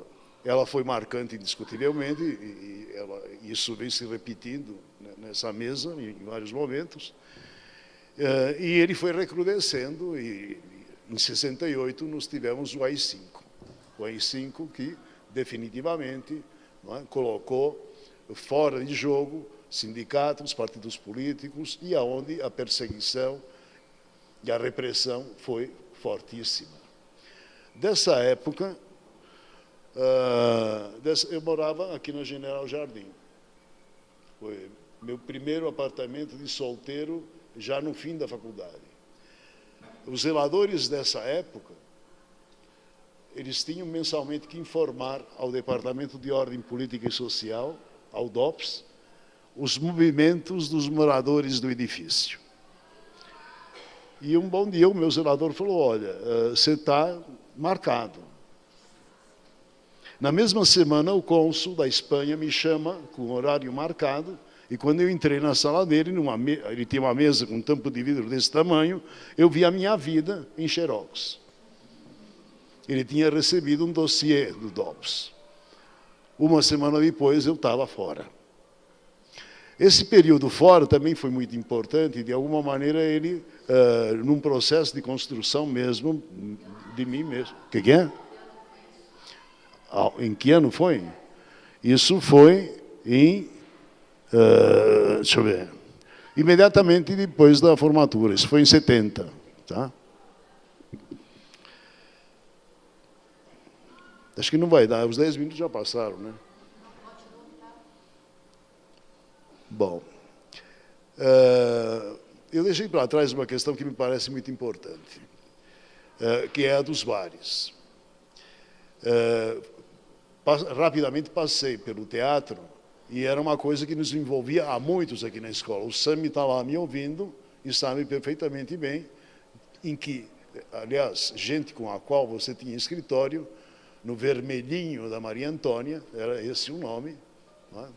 ela foi marcante indiscutivelmente, e isso vem se repetindo nessa mesa em vários momentos. E ele foi recrudescendo, e em 68 nós tivemos o AI-5. O AI-5 que definitivamente colocou fora de jogo sindicatos, partidos políticos, e aonde a perseguição e a repressão foi fortíssima. Dessa época, eu morava aqui na General Jardim. Foi meu primeiro apartamento de solteiro, já no fim da faculdade. Os zeladores dessa época, eles tinham mensalmente que informar ao Departamento de Ordem Política e Social, ao DOPS, os movimentos dos moradores do edifício. E um bom dia o meu zelador falou, olha, você está marcado. Na mesma semana, o cônsul da Espanha me chama com horário marcado, e quando eu entrei na sala dele, ele tinha uma mesa com um tampo de vidro desse tamanho, eu vi a minha vida em xerox. Ele tinha recebido um dossiê do DOPS. Uma semana depois, eu estava fora. Esse período fora também foi muito importante, de alguma maneira ele, num processo de construção mesmo, de mim mesmo. O que é? Em que ano foi? Isso foi em... deixa eu ver. Imediatamente depois da formatura. Isso foi em 70. Tá? Acho que não vai dar. Os 10 minutos já passaram, né? Bom. Eu deixei para trás uma questão que me parece muito importante, que é a dos bares. Rapidamente passei pelo teatro, e era uma coisa que nos envolvia há muitos aqui na escola. O Sami está lá me ouvindo, e sabe perfeitamente bem em que, aliás, gente com a qual você tinha escritório, no Vermelhinho da Maria Antônia, era esse o nome, não é?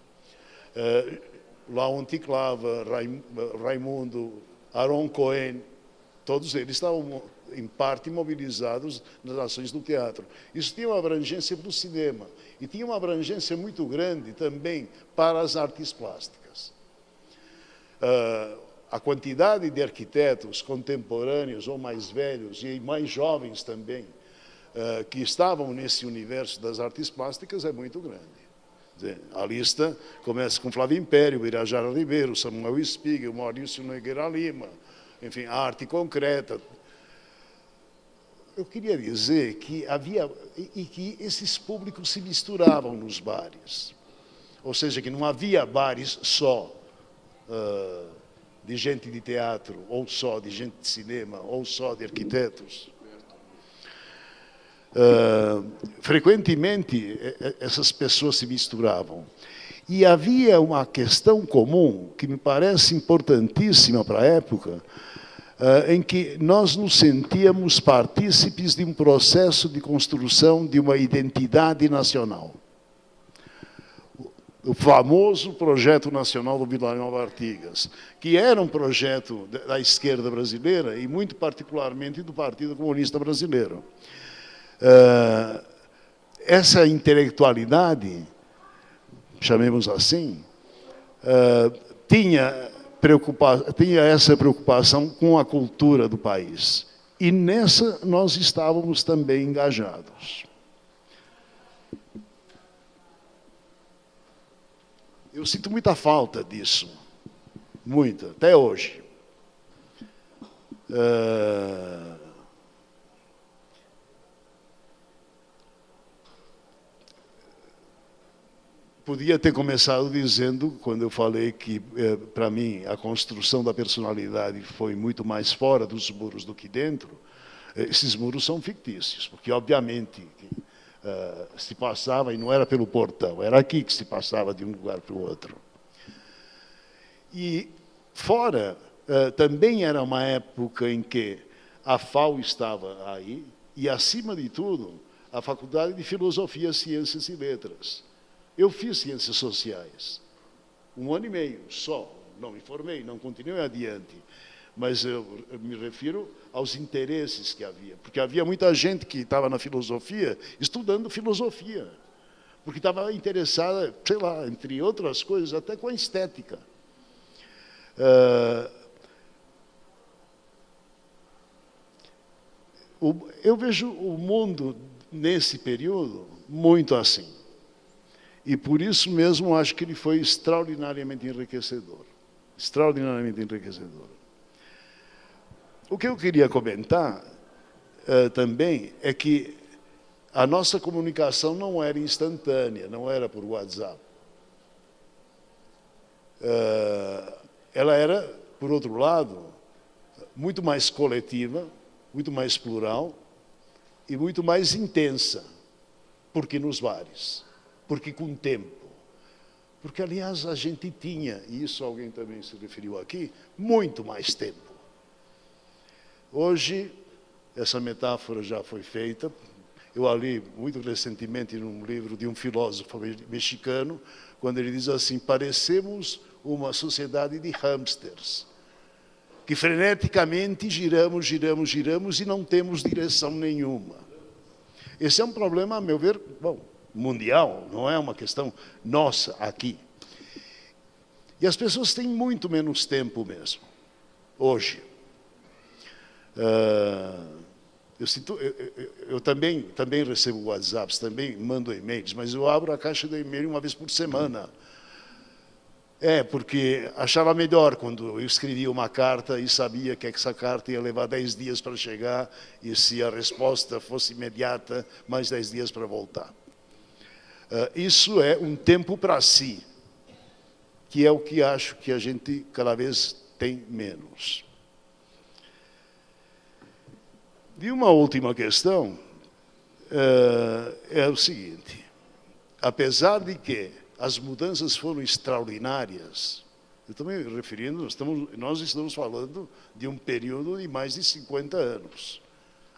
Laon Ticlava, Raimundo, Aaron Cohen, todos eles estavam, em parte, mobilizados nas ações do teatro. Isso tinha uma abrangência para o cinema, e tinha uma abrangência muito grande também para as artes plásticas. A quantidade de arquitetos contemporâneos ou mais velhos e mais jovens também que estavam nesse universo das artes plásticas é muito grande. A lista começa com Flávio Império, Birajara Ribeiro, Samuel Spiegel, Maurício Nogueira Lima, enfim, a arte concreta. Eu queria dizer que havia e que esses públicos se misturavam nos bares, ou seja, que não havia bares só de gente de teatro, ou só de gente de cinema, ou só de arquitetos. Frequentemente essas pessoas se misturavam. E havia uma questão comum, que me parece importantíssima para a época, em que nós nos sentíamos partícipes de um processo de construção de uma identidade nacional. O famoso Projeto Nacional do Vila Nova Artigas, que era um projeto da esquerda brasileira e muito particularmente do Partido Comunista Brasileiro. Essa intelectualidade, chamemos assim, tinha essa preocupação com a cultura do país. E nessa nós estávamos também engajados. Eu sinto muita falta disso, muita, até hoje. Podia ter começado dizendo, quando eu falei que, para mim, a construção da personalidade foi muito mais fora dos muros do que dentro, esses muros são fictícios, porque, obviamente, se passava, e não era pelo portão, era aqui que se passava de um lugar para o outro. E fora, também era uma época em que a FAU estava aí, e, acima de tudo, a Faculdade de Filosofia, Ciências e Letras. Eu fiz Ciências Sociais, 1 ano e meio só, não me formei, não continuei adiante, mas eu me refiro aos interesses que havia, porque havia muita gente que estava na filosofia, estudando filosofia, porque estava interessada, sei lá, entre outras coisas, até com a estética. Eu vejo o mundo, nesse período, muito assim. E, por isso mesmo, acho que ele foi extraordinariamente enriquecedor. Extraordinariamente enriquecedor. O que eu queria comentar também é que a nossa comunicação não era instantânea, não era por WhatsApp. Ela era, por outro lado, muito mais coletiva, muito mais plural e muito mais intensa, porque nos bares. Porque com tempo. Porque, aliás, a gente tinha, e isso alguém também se referiu aqui, muito mais tempo. Hoje, essa metáfora já foi feita. Eu a li muito recentemente num livro de um filósofo mexicano, quando ele diz assim: parecemos uma sociedade de hamsters, que freneticamente giramos, giramos, giramos e não temos direção nenhuma. Esse é um problema, a meu ver, bom, mundial, não é uma questão nossa aqui. E as pessoas têm muito menos tempo mesmo, hoje. Eu também recebo WhatsApps, também mando e-mails, mas eu abro a caixa de e-mail uma vez por semana. Porque achava melhor quando eu escrevia uma carta e sabia que essa carta ia levar 10 dias para chegar e, se a resposta fosse imediata, mais 10 dias para voltar. Isso é um tempo para si, que é o que acho que a gente cada vez tem menos. E uma última questão é o seguinte: apesar de que as mudanças foram extraordinárias, Eu estou me referindo, nós estamos falando de um período de mais de 50 anos.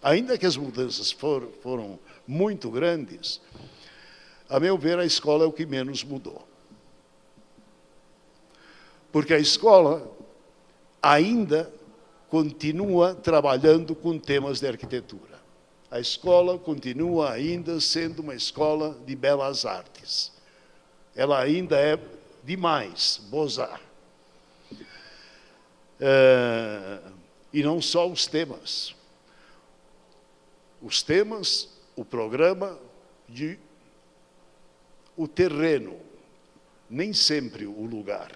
Ainda que as mudanças foram muito grandes, a meu ver, a escola é o que menos mudou. Porque a escola ainda continua trabalhando com temas de arquitetura. A escola continua ainda sendo uma escola de belas artes. Ela ainda é demais, Beaux-Arts. E não só os temas. Os temas, o programa, o terreno, nem sempre o lugar.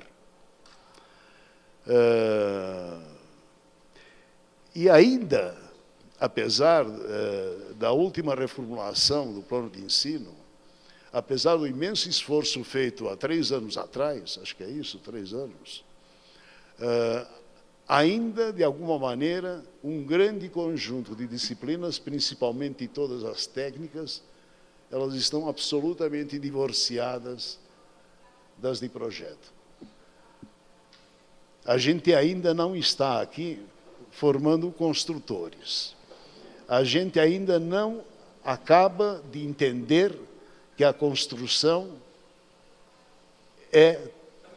E ainda, apesar da última reformulação do plano de ensino, apesar do imenso esforço feito há 3 anos atrás, acho que é isso, 3 anos, ainda, de alguma maneira, um grande conjunto de disciplinas, principalmente todas as técnicas, elas estão absolutamente divorciadas das de projeto. A gente ainda não está aqui formando construtores. A gente ainda não acaba de entender que a construção é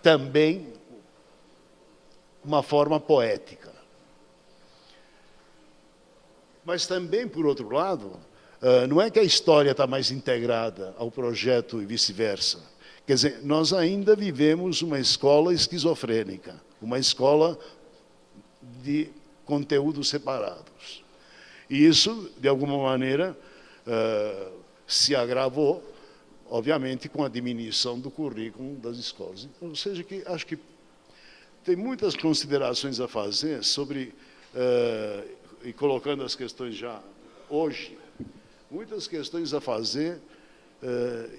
também uma forma poética. Mas também, por outro lado, não é que a história está mais integrada ao projeto e vice-versa. Quer dizer, nós ainda vivemos uma escola esquizofrênica, uma escola de conteúdos separados. E isso, de alguma maneira, se agravou, obviamente, com a diminuição do currículo das escolas. Ou seja, que acho que tem muitas considerações a fazer sobre, e colocando as questões já hoje, muitas questões a fazer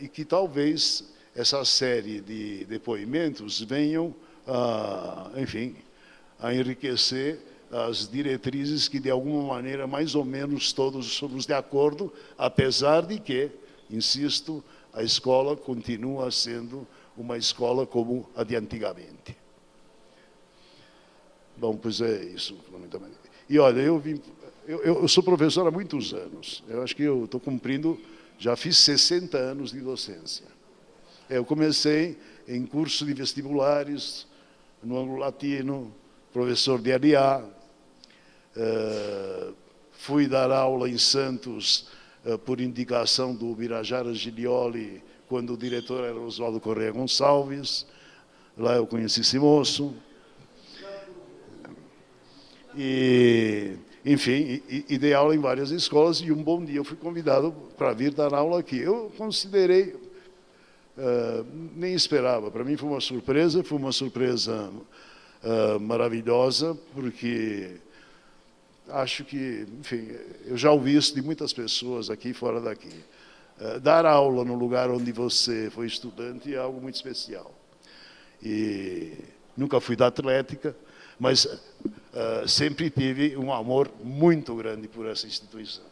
e que talvez essa série de depoimentos venham, enfim, a enriquecer as diretrizes que, de alguma maneira, mais ou menos todos somos de acordo, apesar de que, insisto, a escola continua sendo uma escola como a de antigamente. Bom, pois é isso. E, olha, eu sou professor há muitos anos. Eu acho que eu estou cumprindo, já fiz 60 anos de docência. Eu comecei em curso de vestibulares, no Anglo-Latino, professor de LA, fui dar aula em Santos por indicação do Birajara Giglioli, quando o diretor era Oswaldo Correia Gonçalves. Lá eu conheci esse moço. E, enfim, e dei aula em várias escolas, e um bom dia eu fui convidado para vir dar aula aqui. Eu considerei, nem esperava, para mim foi uma surpresa maravilhosa, porque acho que, enfim, eu já ouvi isso de muitas pessoas aqui e fora daqui. Dar aula no lugar onde você foi estudante é algo muito especial. E nunca fui da Atlética, mas sempre tive um amor muito grande por essa instituição,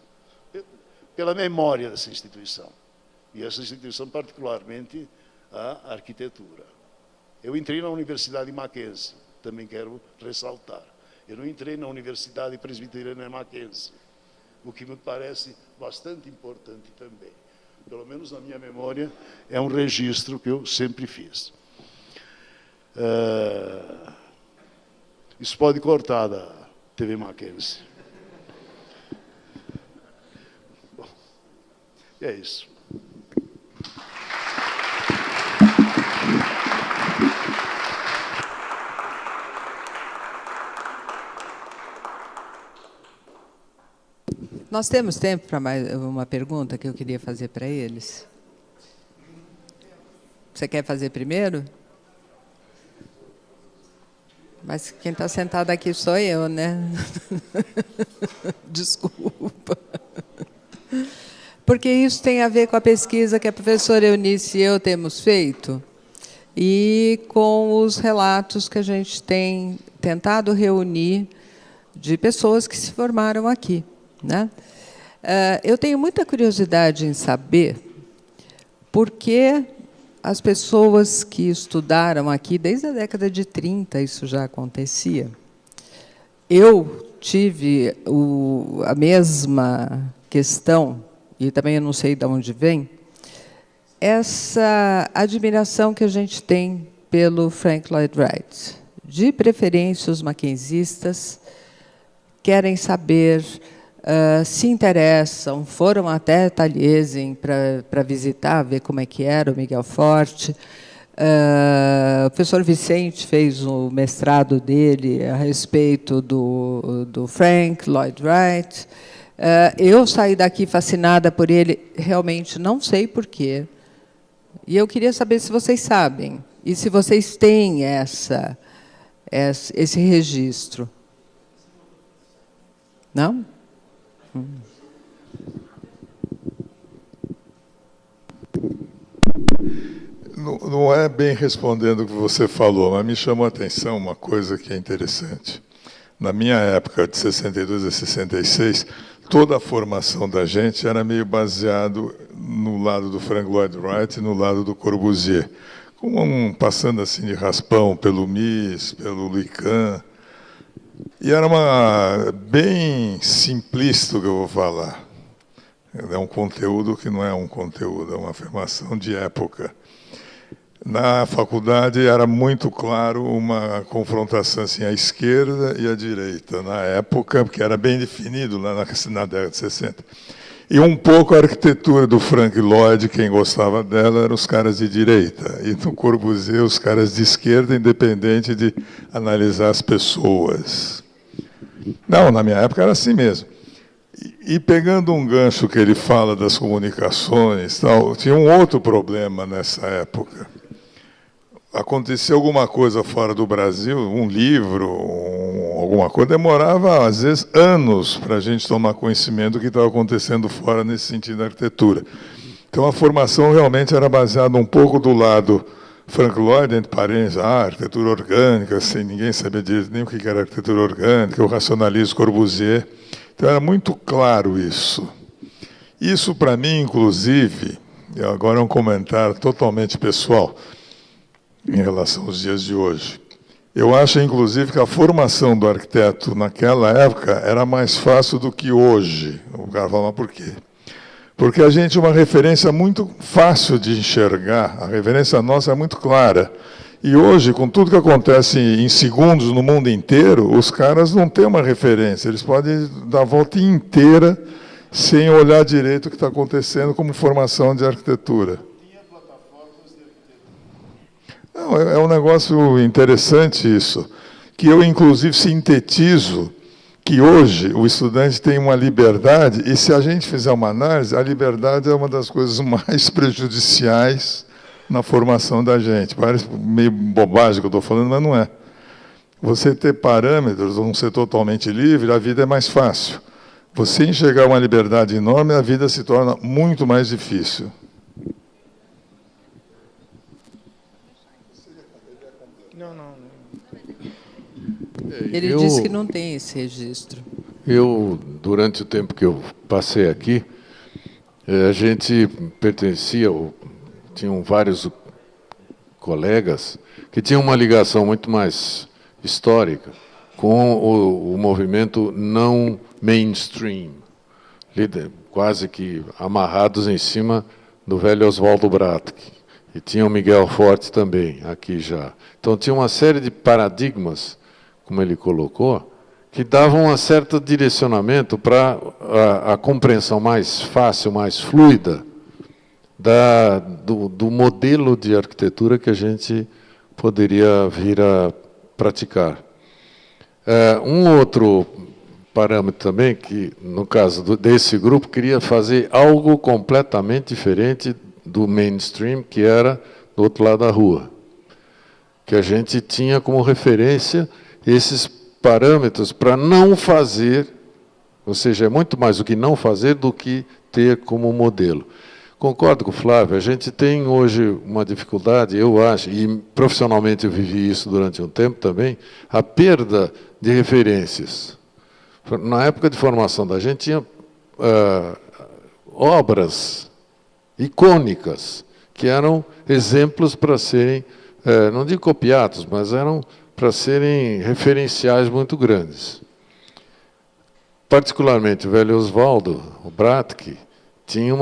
pela memória dessa instituição. E essa instituição, particularmente, a arquitetura. Eu entrei na Universidade Mackenzie, também quero ressaltar. Eu não entrei na Universidade Presbiteriana Mackenzie, o que me parece bastante importante também. Pelo menos na minha memória, é um registro que eu sempre fiz. Isso pode cortar da TV Mackenzie. Bom, e é isso. Nós temos tempo para mais uma pergunta que eu queria fazer para eles? Você quer fazer primeiro? Mas quem está sentado aqui sou eu, né? Desculpa. Porque isso tem a ver com a pesquisa que a professora Eunice e eu temos feito e com os relatos que a gente tem tentado reunir de pessoas que se formaram aqui, né? Eu tenho muita curiosidade em saber por que as pessoas que estudaram aqui, desde a década de 30, isso já acontecia. Eu tive a mesma questão, e também eu não sei de onde vem, essa admiração que a gente tem pelo Frank Lloyd Wright. De preferência, os mackenzistas querem saber, se interessam, foram até Taliesin para visitar, ver como é que era o Miguel Forte. O professor Vicente fez o mestrado dele a respeito do Frank Lloyd Wright. Eu saí daqui fascinada por ele, realmente não sei porquê. E eu queria saber se vocês sabem, e se vocês têm esse registro. Não? Não é bem respondendo o que você falou, mas me chamou a atenção uma coisa que é interessante. Na minha época, de 62 a 66, toda a formação da gente era meio baseado no lado do Frank Lloyd Wright e no lado do Corbusier, passando assim de raspão pelo Mies, pelo Louis Kahn. E era bem simplista o que eu vou falar. É um conteúdo que não é um conteúdo, é uma afirmação de época. Na faculdade era muito claro uma confrontação assim, à esquerda e à direita, na época, porque era bem definido lá na década de 60. E um pouco a arquitetura do Frank Lloyd, quem gostava dela, eram os caras de direita. E no Corbusier, os caras de esquerda, independente de analisar as pessoas. Não, na minha época era assim mesmo. E pegando um gancho que ele fala das comunicações, tinha um outro problema nessa época. Acontecia alguma coisa fora do Brasil, um livro, alguma coisa, demorava, às vezes, anos para a gente tomar conhecimento do que estava acontecendo fora nesse sentido da arquitetura. Então, a formação realmente era baseada um pouco do lado Frank Lloyd, entre parênteses, arquitetura orgânica, sem ninguém sabia direito nem o que era arquitetura orgânica, o racionalismo Corbusier. Então, era muito claro isso. Isso, para mim, inclusive, e agora é um comentário totalmente pessoal, em relação aos dias de hoje. Eu acho, inclusive, que a formação do arquiteto naquela época era mais fácil do que hoje. O cara fala, mas por quê? Porque a gente tinha uma referência muito fácil de enxergar, a referência nossa é muito clara. E hoje, com tudo que acontece em segundos no mundo inteiro, os caras não têm uma referência, eles podem dar a volta inteira sem olhar direito o que está acontecendo como formação de arquitetura. Não, é um negócio interessante isso, que eu, inclusive, sintetizo que hoje o estudante tem uma liberdade, e se a gente fizer uma análise, a liberdade é uma das coisas mais prejudiciais na formação da gente. Parece meio bobagem que eu estou falando, mas não é. Você ter parâmetros, não ser totalmente livre, a vida é mais fácil. Você enxergar uma liberdade enorme, a vida se torna muito mais difícil. Ele disse que não tem esse registro. Durante o tempo que eu passei aqui, a gente pertencia, tinham vários colegas que tinham uma ligação muito mais histórica com o movimento não mainstream, quase que amarrados em cima do velho Oswaldo Bratkey. E tinha o Miguel Forte também, aqui já. Então, tinha uma série de paradigmas, como ele colocou, que davam um certo direcionamento para a compreensão mais fácil, mais fluida, do modelo de arquitetura que a gente poderia vir a praticar. Um outro parâmetro também, que, no caso desse grupo, queria fazer algo completamente diferente do mainstream, que era do outro lado da rua, que a gente tinha como referência esses parâmetros para não fazer, ou seja, é muito mais o que não fazer do que ter como modelo. Concordo com o Flávio, a gente tem hoje uma dificuldade, eu acho, e profissionalmente eu vivi isso durante um tempo também, a perda de referências. Na época de formação da gente tinha obras icônicas, que eram exemplos para serem, não digo copiados, mas eram para serem referenciais muito grandes. Particularmente, o velho Oswaldo, o Bratk, tinha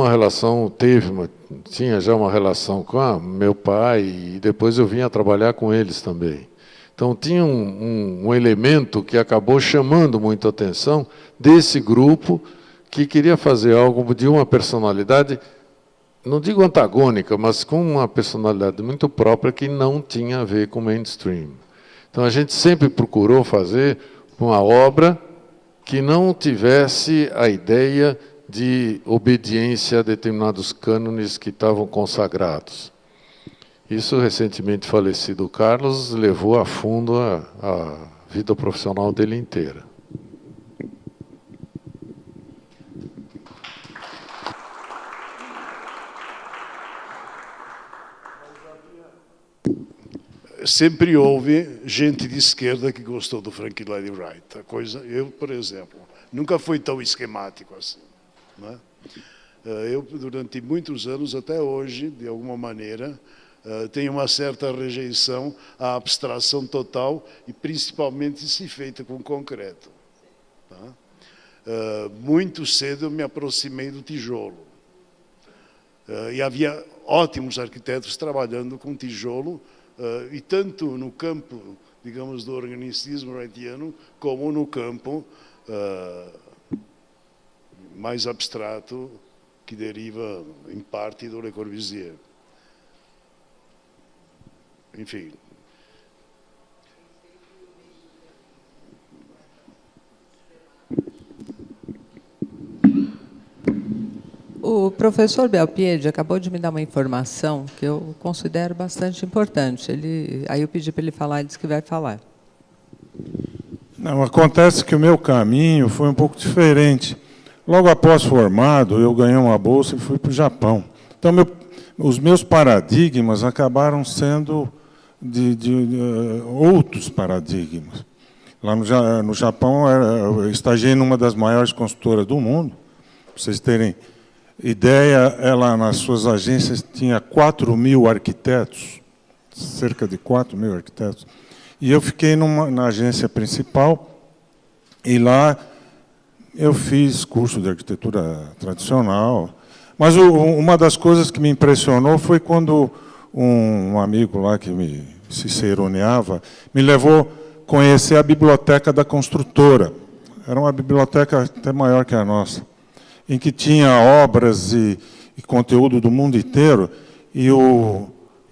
já uma relação com meu pai, e depois eu vinha trabalhar com eles também. Então, tinha um elemento que acabou chamando muito a atenção desse grupo que queria fazer algo de uma personalidade, não digo antagônica, mas com uma personalidade muito própria que não tinha a ver com o mainstream. Então, a gente sempre procurou fazer uma obra que não tivesse a ideia de obediência a determinados cânones que estavam consagrados. Isso, recentemente falecido Carlos, levou a fundo a vida profissional dele inteira. Sempre houve gente de esquerda que gostou do Frank Lloyd Wright. Eu, por exemplo, nunca fui tão esquemático assim. Não é? Eu, durante muitos anos, até hoje, de alguma maneira, tenho uma certa rejeição à abstração total e, principalmente, se feita com concreto. Tá? Muito cedo eu me aproximei do tijolo. E havia ótimos arquitetos trabalhando com tijolo, e tanto no campo, digamos, do organicismo wrightiano, como no campo mais abstrato, que deriva, em parte, do Le Corbusier. Enfim. O professor Belpiedi acabou de me dar uma informação que eu considero bastante importante. Aí eu pedi para ele falar, ele disse que vai falar. Não, acontece que o meu caminho foi um pouco diferente. Logo após formado, eu ganhei uma bolsa e fui para o Japão. Então, os meus paradigmas acabaram sendo de outros paradigmas. Lá no Japão, eu estagiei numa das maiores construtoras do mundo. Para vocês terem ideia, ela, nas suas agências, tinha 4.000 arquitetos, cerca de 4.000 arquitetos. E eu fiquei na agência principal, e lá eu fiz curso de arquitetura tradicional. Mas uma das coisas que me impressionou foi quando um amigo lá que me ciceroneava me levou a conhecer a biblioteca da construtora. Era uma biblioteca até maior que a nossa, em que tinha obras e conteúdo do mundo inteiro, e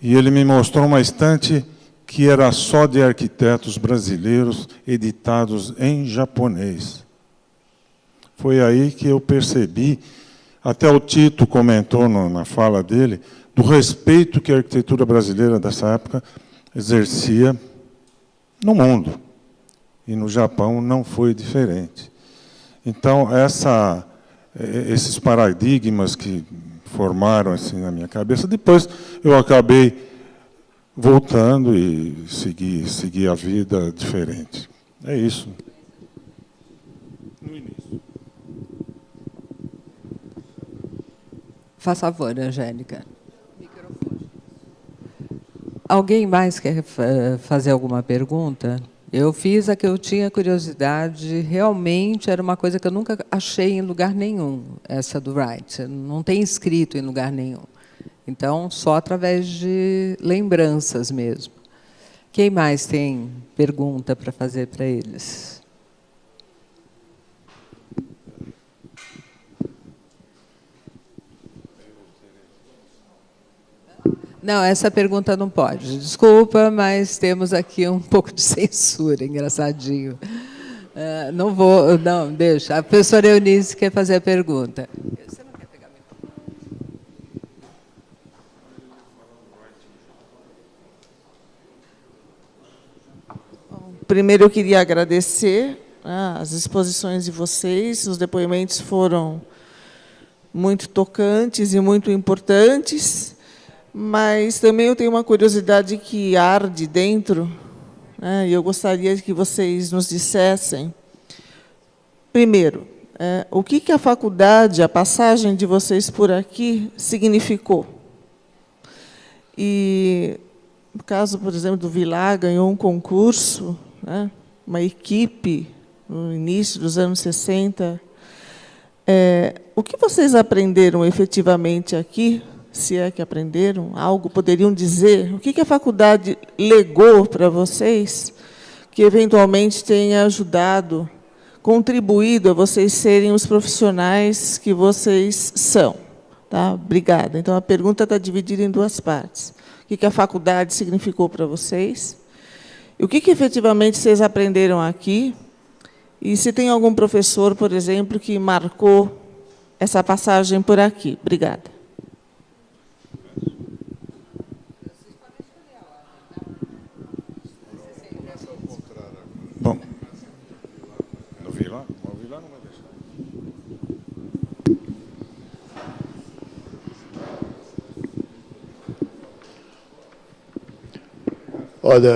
ele me mostrou uma estante que era só de arquitetos brasileiros, editados em japonês. Foi aí que eu percebi, até o Tito comentou na fala dele, do respeito que a arquitetura brasileira dessa época exercia no mundo. E no Japão não foi diferente. Então, esses paradigmas que formaram assim na minha cabeça, depois eu acabei voltando e segui a vida diferente. É isso. No início. Faça favor, Angélica. Alguém mais quer fazer alguma pergunta? Eu fiz a que eu tinha curiosidade, realmente era uma coisa que eu nunca achei em lugar nenhum, essa do Wright. Não tem escrito em lugar nenhum. Então, só através de lembranças mesmo. Quem mais tem pergunta para fazer para eles? Não, essa pergunta não pode. Desculpa, mas temos aqui um pouco de censura, engraçadinho. Não vou, não, deixa. A professora Eunice quer fazer a pergunta. Você não quer pegar Primeiro, eu queria agradecer as exposições de vocês. Os depoimentos foram muito tocantes e muito importantes. Mas também eu tenho uma curiosidade que arde dentro, né, e eu gostaria que vocês nos dissessem. Primeiro, o que a faculdade, a passagem de vocês por aqui, significou? E no caso, por exemplo, do Vilar, ganhou um concurso, né, uma equipe, no início dos anos 60. O que vocês aprenderam efetivamente aqui, se é que aprenderam algo, poderiam dizer? O que a faculdade legou para vocês que, eventualmente, tenha ajudado, contribuído a vocês serem os profissionais que vocês são? Tá? Obrigada. Então, a pergunta está dividida em duas partes. O que a faculdade significou para vocês? E o que efetivamente vocês aprenderam aqui? E se tem algum professor, por exemplo, que marcou essa passagem por aqui? Obrigada. Bom, no Vilar não vai deixar. Olha,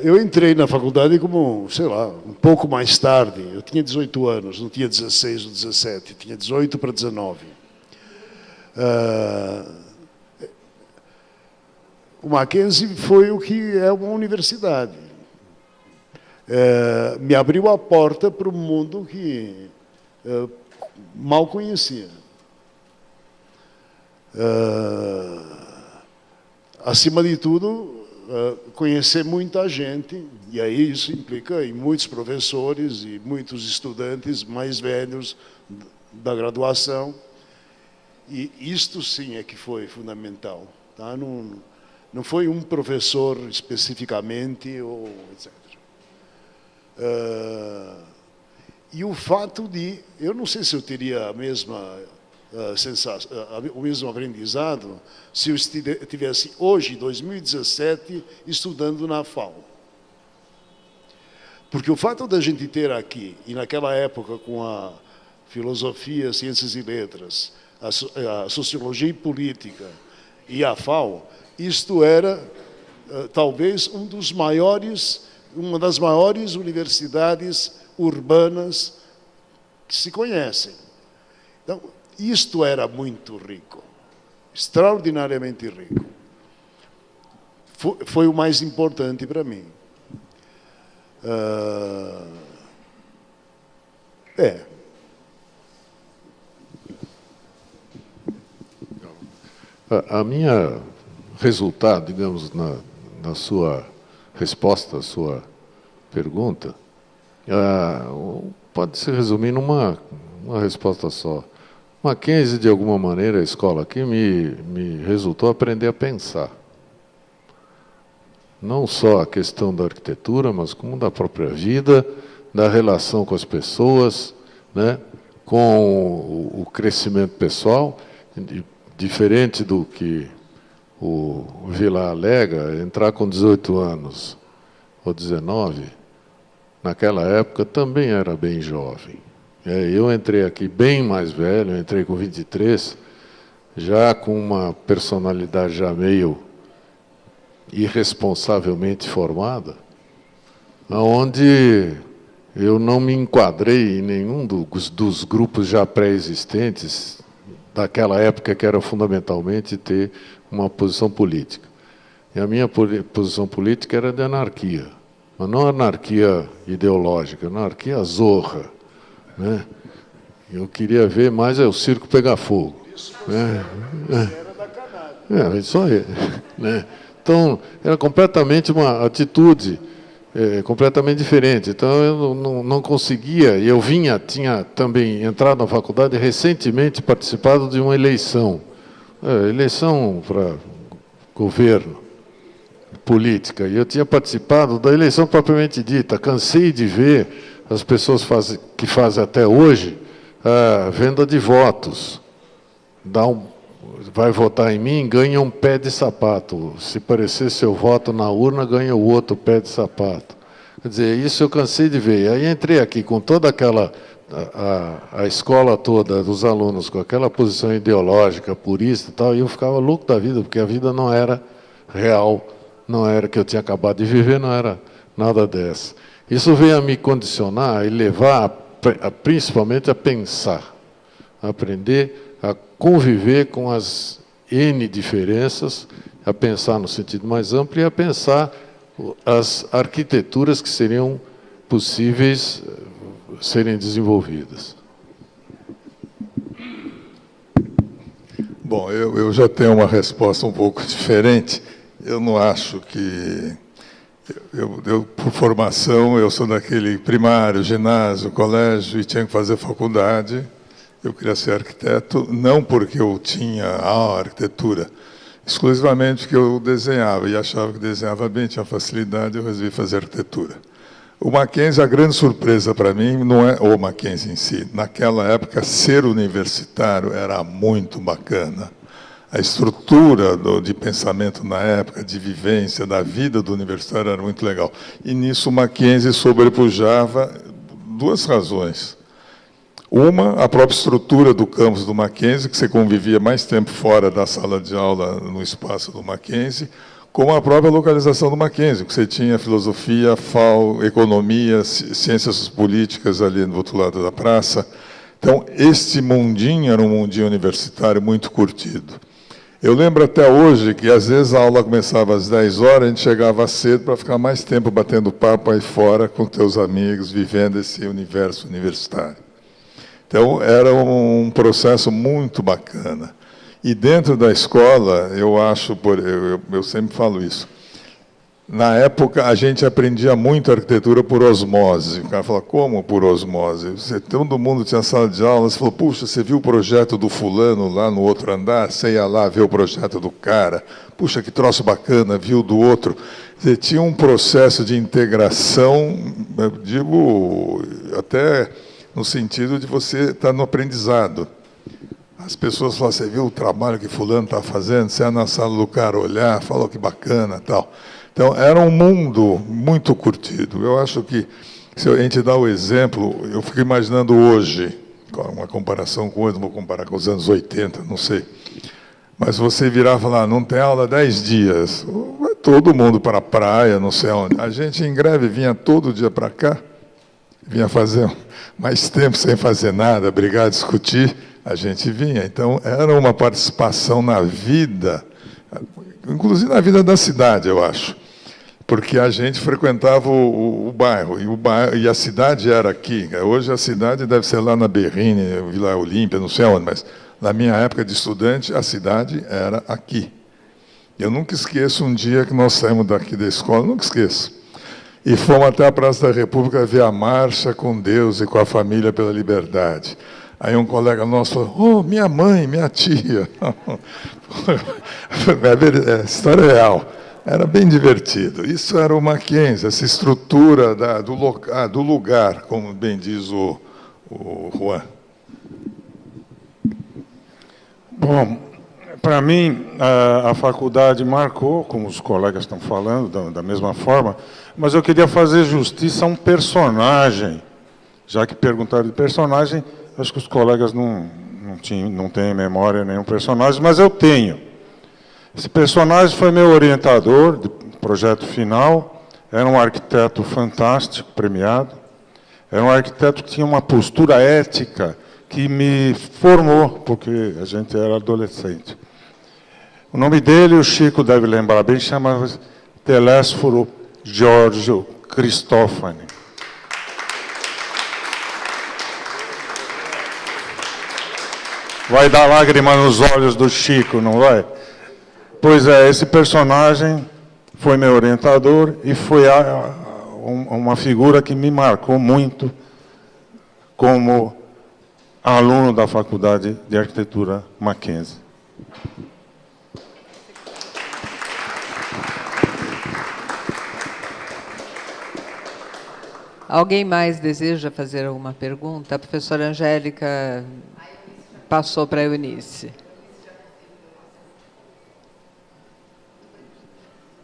eu entrei na faculdade como, sei lá, um pouco mais tarde. Eu tinha 18 anos, não tinha 16 ou 17, tinha 18 para 19. O Mackenzie foi o que é uma universidade. Me abriu a porta para um mundo que mal conhecia. Acima de tudo, conhecer muita gente, e aí isso implica em muitos professores e muitos estudantes mais velhos da graduação, e isto sim é que foi fundamental. Tá? Não foi um professor especificamente, ou etc. E o fato de, eu não sei se eu teria a mesma sensação, o mesmo aprendizado se eu estivesse hoje, 2017, estudando na FAO. Porque o fato da gente ter aqui, e naquela época com a filosofia, ciências e letras, a sociologia e política e a FAO, isto era talvez uma das maiores universidades urbanas que se conhecem. Então, isto era muito rico, extraordinariamente rico. Foi o mais importante para mim. A minha resultado, digamos, na sua resposta, à sua pergunta, pode se resumir numa resposta só. Mackenzie, de alguma maneira, a escola aqui me resultou aprender a pensar. Não só a questão da arquitetura, mas como da própria vida, da relação com as pessoas, né, com o crescimento pessoal, diferente do que o Vilar alega, entrar com 18 anos ou 19, naquela época também era bem jovem. Eu entrei aqui bem mais velho, eu entrei com 23, já com uma personalidade já meio irresponsavelmente formada, onde eu não me enquadrei em nenhum dos grupos já pré-existentes daquela época, que era fundamentalmente ter uma posição política. E a minha posição política era de anarquia, mas não anarquia ideológica, anarquia zorra. Né? Eu queria ver mais o circo pegar fogo. Isso aí. Né? Então, era completamente uma atitude completamente diferente. Então, eu não conseguia, e eu tinha também entrado na faculdade recentemente, participado de uma eleição. Eleição para governo, política. E eu tinha participado da eleição propriamente dita. Cansei de ver as pessoas que fazem até hoje a venda de votos. Vai votar em mim, ganha um pé de sapato. Se parecer seu voto na urna, ganha o outro pé de sapato. Quer dizer, isso eu cansei de ver. Aí entrei aqui com toda aquela... A escola toda dos alunos, com aquela posição ideológica, purista e tal, e eu ficava louco da vida, porque a vida não era real, não era que eu tinha acabado de viver, não era nada dessa. Isso veio a me condicionar e levar, principalmente, a pensar, a aprender a conviver com as N diferenças, a pensar no sentido mais amplo e a pensar as arquiteturas que seriam possíveis serem desenvolvidas. Bom, eu já tenho uma resposta um pouco diferente. Eu não acho que... por formação, eu sou daquele primário, ginásio, colégio, e tinha que fazer faculdade. Eu queria ser arquiteto, não porque eu tinha a arquitetura, exclusivamente porque eu desenhava, e achava que desenhava bem, tinha facilidade, eu resolvi fazer arquitetura. O Mackenzie, a grande surpresa para mim, não é o Mackenzie em si. Naquela época, ser universitário era muito bacana. A estrutura de pensamento na época, de vivência, da vida do universitário era muito legal. E nisso o Mackenzie sobrepujava duas razões. Uma, a própria estrutura do campus do Mackenzie, que você convivia mais tempo fora da sala de aula, no espaço do Mackenzie, como a própria localização do Mackenzie, que você tinha filosofia, FAO, economia, ciências políticas ali do outro lado da praça. Então, este mundinho era um mundinho universitário muito curtido. Eu lembro até hoje que, às vezes, a aula começava às 10 horas, a gente chegava cedo para ficar mais tempo batendo papo aí fora com teus amigos, vivendo esse universo universitário. Então, era um processo muito bacana. E dentro da escola, eu acho, eu sempre falo isso, na época a gente aprendia muito arquitetura por osmose. O cara fala, como por osmose? Todo mundo tinha sala de aula, você falou, puxa, você viu o projeto do fulano lá no outro andar? Você ia lá ver o projeto do cara. Puxa, que troço bacana, viu do outro. Você tinha um processo de integração, eu digo, até no sentido de você estar no aprendizado. As pessoas falam, você viu o trabalho que fulano está fazendo? Você ia na sala do cara olhar, falou que bacana, tal. Então, era um mundo muito curtido. Eu acho que, se a gente dá o exemplo, eu fico imaginando hoje, uma comparação com hoje, não vou comparar com os anos 80, não sei. Mas você virar e falar, não tem aula 10 dias, vai todo mundo para a praia, não sei onde. A gente, em greve, vinha todo dia para cá, vinha fazer mais tempo sem fazer nada, brigar, discutir, a gente vinha. Então, era uma participação na vida, inclusive na vida da cidade, eu acho. Porque a gente frequentava o bairro, e a cidade era aqui. Hoje a cidade deve ser lá na Berrine, Vila Olímpia, não sei onde, mas na minha época de estudante, a cidade era aqui. Eu nunca esqueço um dia que nós saímos daqui da escola, nunca esqueço. E fomos até a Praça da República ver a marcha com Deus e com a família pela liberdade. Aí um colega nosso falou, oh, minha mãe, minha tia. É história real. Era bem divertido. Isso era o Mackenzie, essa estrutura do lugar, como bem diz o Juan. Bom, para mim, a faculdade marcou, como os colegas estão falando, da mesma forma, mas eu queria fazer justiça a um personagem. Já que perguntaram de personagem, acho que os colegas não têm memória nenhum personagem, mas eu tenho. Esse personagem foi meu orientador do projeto final, era um arquiteto fantástico, premiado, era um arquiteto que tinha uma postura ética que me formou, porque a gente era adolescente. O nome dele, o Chico deve lembrar bem, chama-se Telésforo Giorgio Cristofani. Vai dar lágrima nos olhos do Chico, não vai? Pois é, esse personagem foi meu orientador e foi uma figura que me marcou muito como aluno da Faculdade de Arquitetura Mackenzie. Alguém mais deseja fazer alguma pergunta? A professora Angélica passou para a Eunice.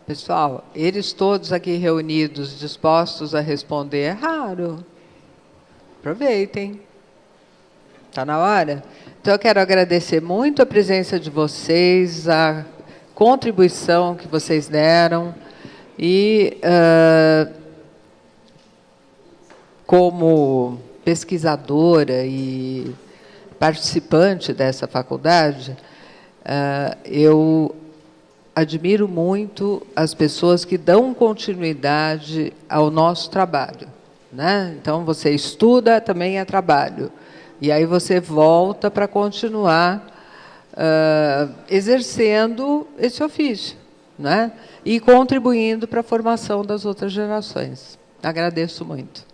Pessoal, eles todos aqui reunidos, dispostos a responder, é raro. Aproveitem. Está na hora? Então, eu quero agradecer muito a presença de vocês, a contribuição que vocês deram e, como pesquisadora e participante dessa faculdade, Eu admiro muito as pessoas que dão continuidade ao nosso trabalho, né? Então, você estuda, também é trabalho. E aí você volta para continuar exercendo esse ofício, né? E contribuindo para a formação das outras gerações. Agradeço muito.